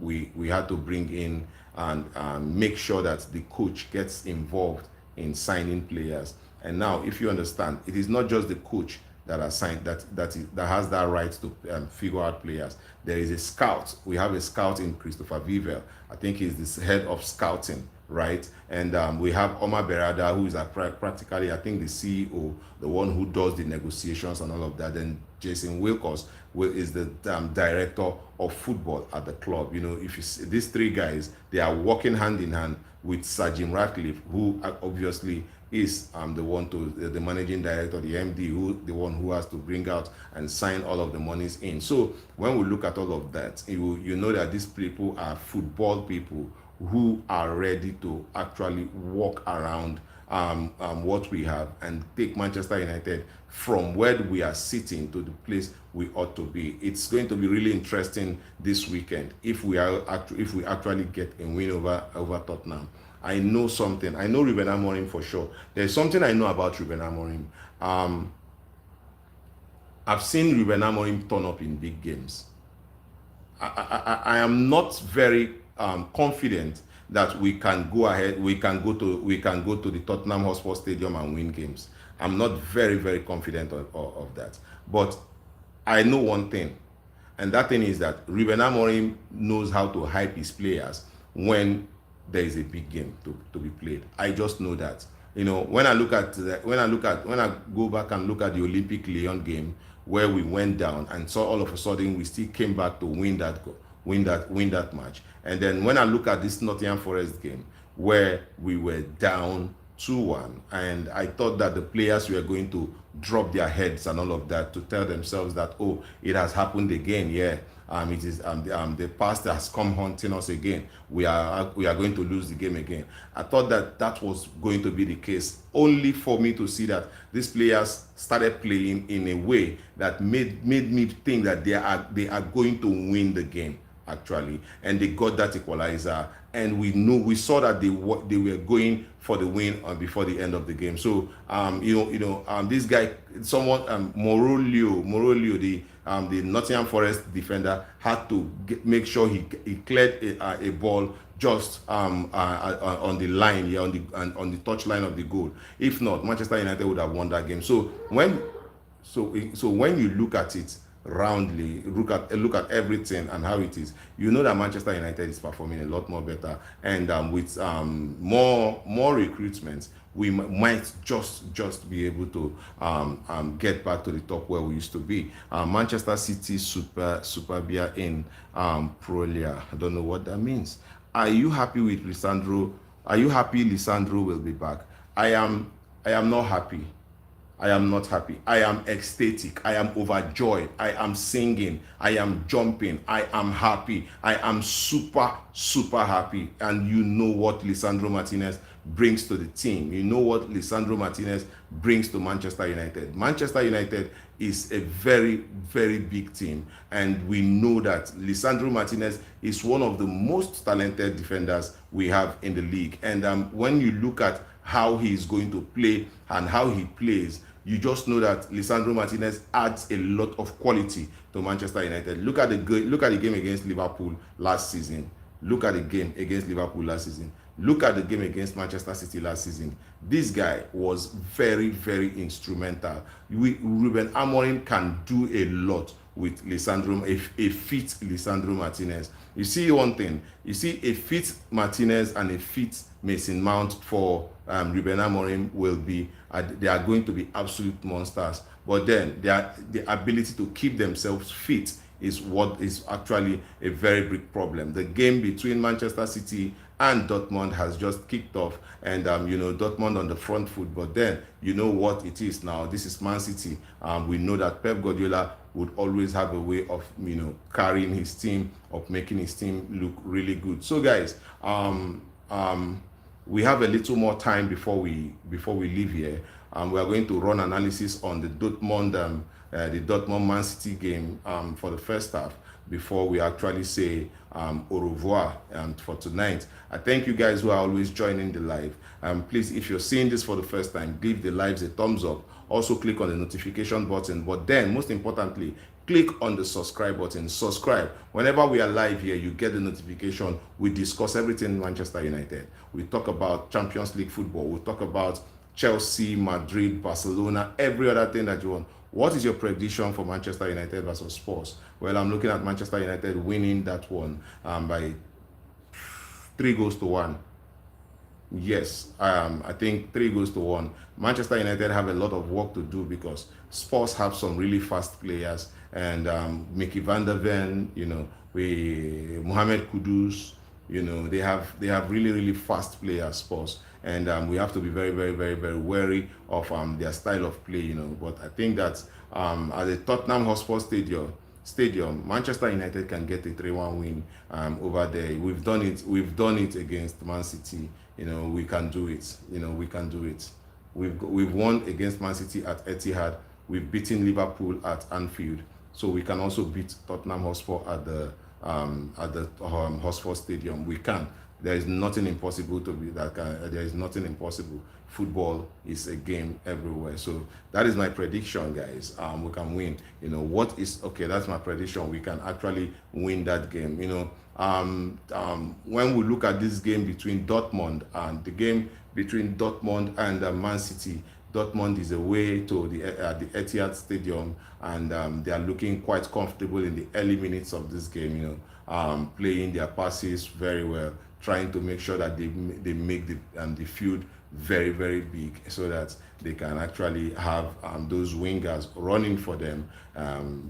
we had to bring in and make sure that the coach gets involved in signing players. And now, if you understand, it is not just the coach that has signed that has that right to figure out players. There is a scout. We have a scout in Christopher Vivel. I think he's the head of scouting, right? And we have Omar Berada, who is practically, I think, the CEO, the one who does the negotiations and all of that. And Jason Wilcox is the director of football at the club. If you see these three guys, they are working hand in hand with Sir Jim Ratcliffe, who obviously is the managing director, the MD, the one who has to bring out and sign all of the monies in. So when we look at all of that, you know that these people are football people who are ready to actually walk around what we have and take Manchester United from where we are sitting to the place we ought to be. It's going to be really interesting this weekend if we actually get a win over Tottenham. I know something. I know Ruben Amorim for sure. There's something I know about Ruben Amorim. I've seen Ruben Amorim turn up in big games. I am not very confident that we can go ahead. We can go to the Tottenham Hotspur Stadium and win games. I'm not very, very confident of that. But I know one thing, and that thing is that Ruben Amorim knows how to hype his players when there is a big game to be played. I just know that. When I go back and look at the Olympic Lyon game where we went down and saw all of a sudden we still came back to win that match. And then when I look at this Nottingham Forest game where we were down 2-1, and I thought that the players were going to drop their heads and all of that to tell themselves that, oh, it has happened again. Yeah, it is the past has come haunting us again. We are going to lose the game again. I thought that was going to be the case, only for me to see that these players started playing in a way that made me think that they are going to win the game actually, and they got that equalizer, and we saw that they were going for the win before the end of the game. So this guy, Morolio, the Nottingham Forest defender, had to make sure he cleared a ball just on the line, on the touch line of the goal. If not, Manchester United would have won that game. So when you look at it, roundly, look at everything and how it is, you know that Manchester United is performing a lot more better, and with more recruitment, we might just be able to get back to the top where we used to be. Manchester City Superbia in Prolia. I don't know what that means. Are you happy with Lisandro? Are you happy Lisandro will be back? I am. I am not happy. I am not happy. I am ecstatic. I am overjoyed. I am singing. I am jumping. I am happy. I am super happy. And you know what Lisandro Martinez brings to the team. You know what Lisandro Martinez brings to Manchester United. Manchester United is a very big team. And we know that Lisandro Martinez is one of the most talented defenders we have in the league. And when you look at how he is going to play and how he plays, you just know that Lisandro Martinez adds a lot of quality to Manchester United. Look at the game against Liverpool last season. Look at the game against Liverpool last season. Look at the game against Manchester City last season. This guy was very instrumental. Ruben Amorim can do a lot with Lisandro, a fit Lisandro Martinez. You see one thing, you see a fit Martinez and a fit Mason Mount for Ruben Amorim will be, they are going to be absolute monsters. But then the ability to keep themselves fit is what is actually a very big problem. The game between Manchester City and Dortmund has just kicked off, and you know, Dortmund on the front foot, but then you know what it is now. This is Man City. We know that Pep Guardiola would always have a way of, you know, carrying his team, of making his team look really good. So guys, we have a little more time before we leave here. We are going to run analysis on the Dortmund Man City game for the first half before we actually say au revoir for tonight. I thank you guys who are always joining the live. Please, if you're seeing this for the first time, give the lives a thumbs up. Also click on the notification button, but then most importantly, click on the subscribe button. Subscribe. Whenever we are live here, you get the notification. We discuss everything Manchester United. We talk about Champions League football. We talk about Chelsea, Madrid, Barcelona, every other thing that you want. What is your prediction for Manchester United versus Spurs? Well, I'm looking at Manchester United winning that one by 3-1. Yes, I think 3-1. Manchester United have a lot of work to do because Spurs have some really fast players, and Mickey van der Ven, you know, Mohamed Kudus, you know, they have really fast players, Spurs, and we have to be very wary of their style of play, you know. But I think that at the Tottenham Hotspur Stadium, Manchester United can get a 3-1 win over there. We've done it against Man City. You know, we can do it. You know, we can do it. We've won against Man City at Etihad. We've beaten Liverpool at Anfield. So we can also beat Tottenham Hotspur at the Hotspur Stadium. We can. There is nothing impossible to be that. There is nothing impossible. Football is a game everywhere. So that is my prediction, guys. We can win. You know what is okay? That's my prediction. We can actually win that game. You know, when we look at this game between Dortmund and the game between Dortmund and Man City, Dortmund is away to the Etihad Stadium, and they are looking quite comfortable in the early minutes of this game. You know, playing their passes very well, trying to make sure that they make the field very big, so that they can actually have those wingers running for them.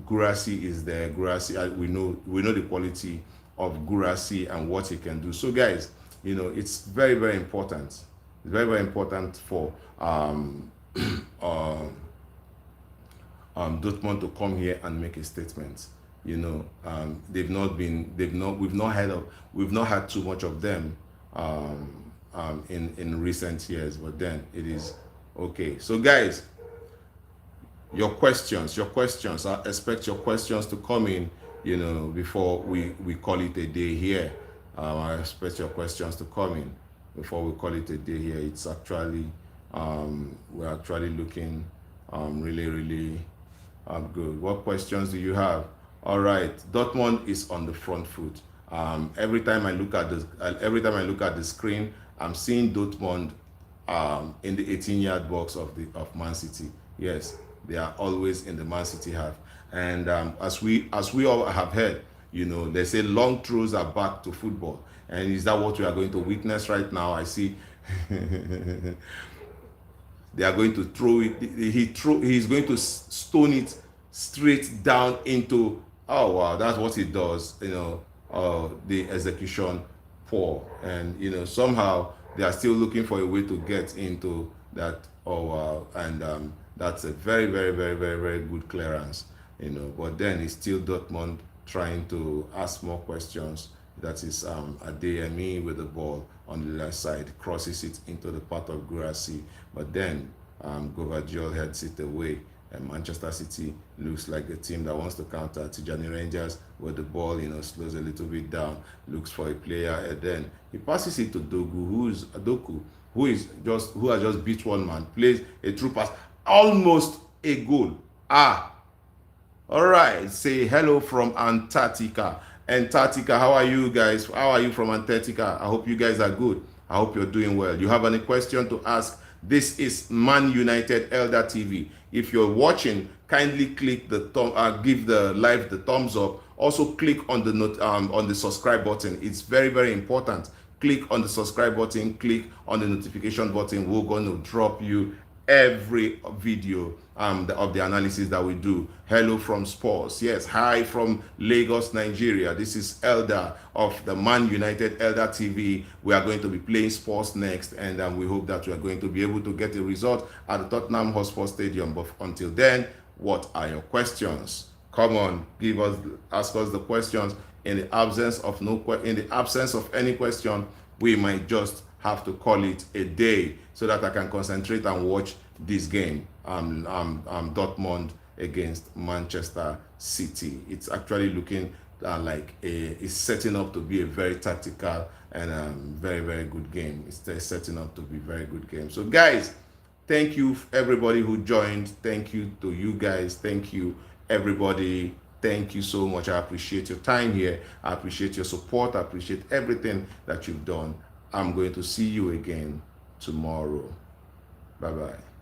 Guirassy is there. Guirassy, we know the quality of Guirassy and what he can do. So guys, you know, it's very important. It's very important for Dortmund to come here and make a statement. You know, we've not had too much of them in recent years, but then it is okay. So guys, your questions, I expect your questions to come in, you know, before we call it a day here. I expect your questions to come in before we call it a day here. It's actually we're actually looking really good. What questions do you have? All right, Dortmund is on the front foot. Every time I look at the screen, I'm seeing Dortmund in the 18-yard box of Man City. Yes, they are always in the Man City half. And as we all have heard, they say long throws are back to football. And is that what we are going to witness right now? I see they are going to throw it. He's going to stone it straight down into. Oh wow, that's what he does. The execution poor, and somehow they are still looking for a way to get into that. Oh wow, and that's a very, very, very, very, very good clearance. But then it's still Dortmund trying to ask more questions. That is Adeyemi with the ball on the left side, crosses it into the path of Guirassy, but then Gvardiol heads it away. And Manchester City looks like a team that wants to counter. Tijani Rangers with the ball, slows a little bit down, looks for a player, and then he passes it to Doku, who has just beat one man, plays a true pass, almost a goal. All right, say hello from Antarctica. Antarctica, how are you guys? How are you from Antarctica? I hope you guys are good. I hope you're doing well. You have any question to ask? This is Man United Elder TV. If you're watching, kindly click the give the live the thumbs up. Also click on the subscribe button. It's very, very important. Click on the subscribe button. Click on the notification button. We're going to drop you every video of the analysis that we do. Hello from Sports. Yes, hi from Lagos, Nigeria. This is Elder of the Man United Elder TV. We are going to be playing sports next, and we hope that we are going to be able to get a result at the Tottenham Hotspur Stadium. But until then, what are your questions? Come on, ask us the questions. In the absence of any question, we might just have to call it a day so that I can concentrate and watch this game. Dortmund against Manchester City. It's actually looking like it's setting up to be a very tactical and very, very good game. It's setting up to be a very good game. So guys, thank you everybody who joined. Thank you to you guys. Thank you everybody. Thank you so much. I appreciate your time here. I appreciate your support. I appreciate everything that you've done. I'm going to see you again tomorrow. Bye-bye.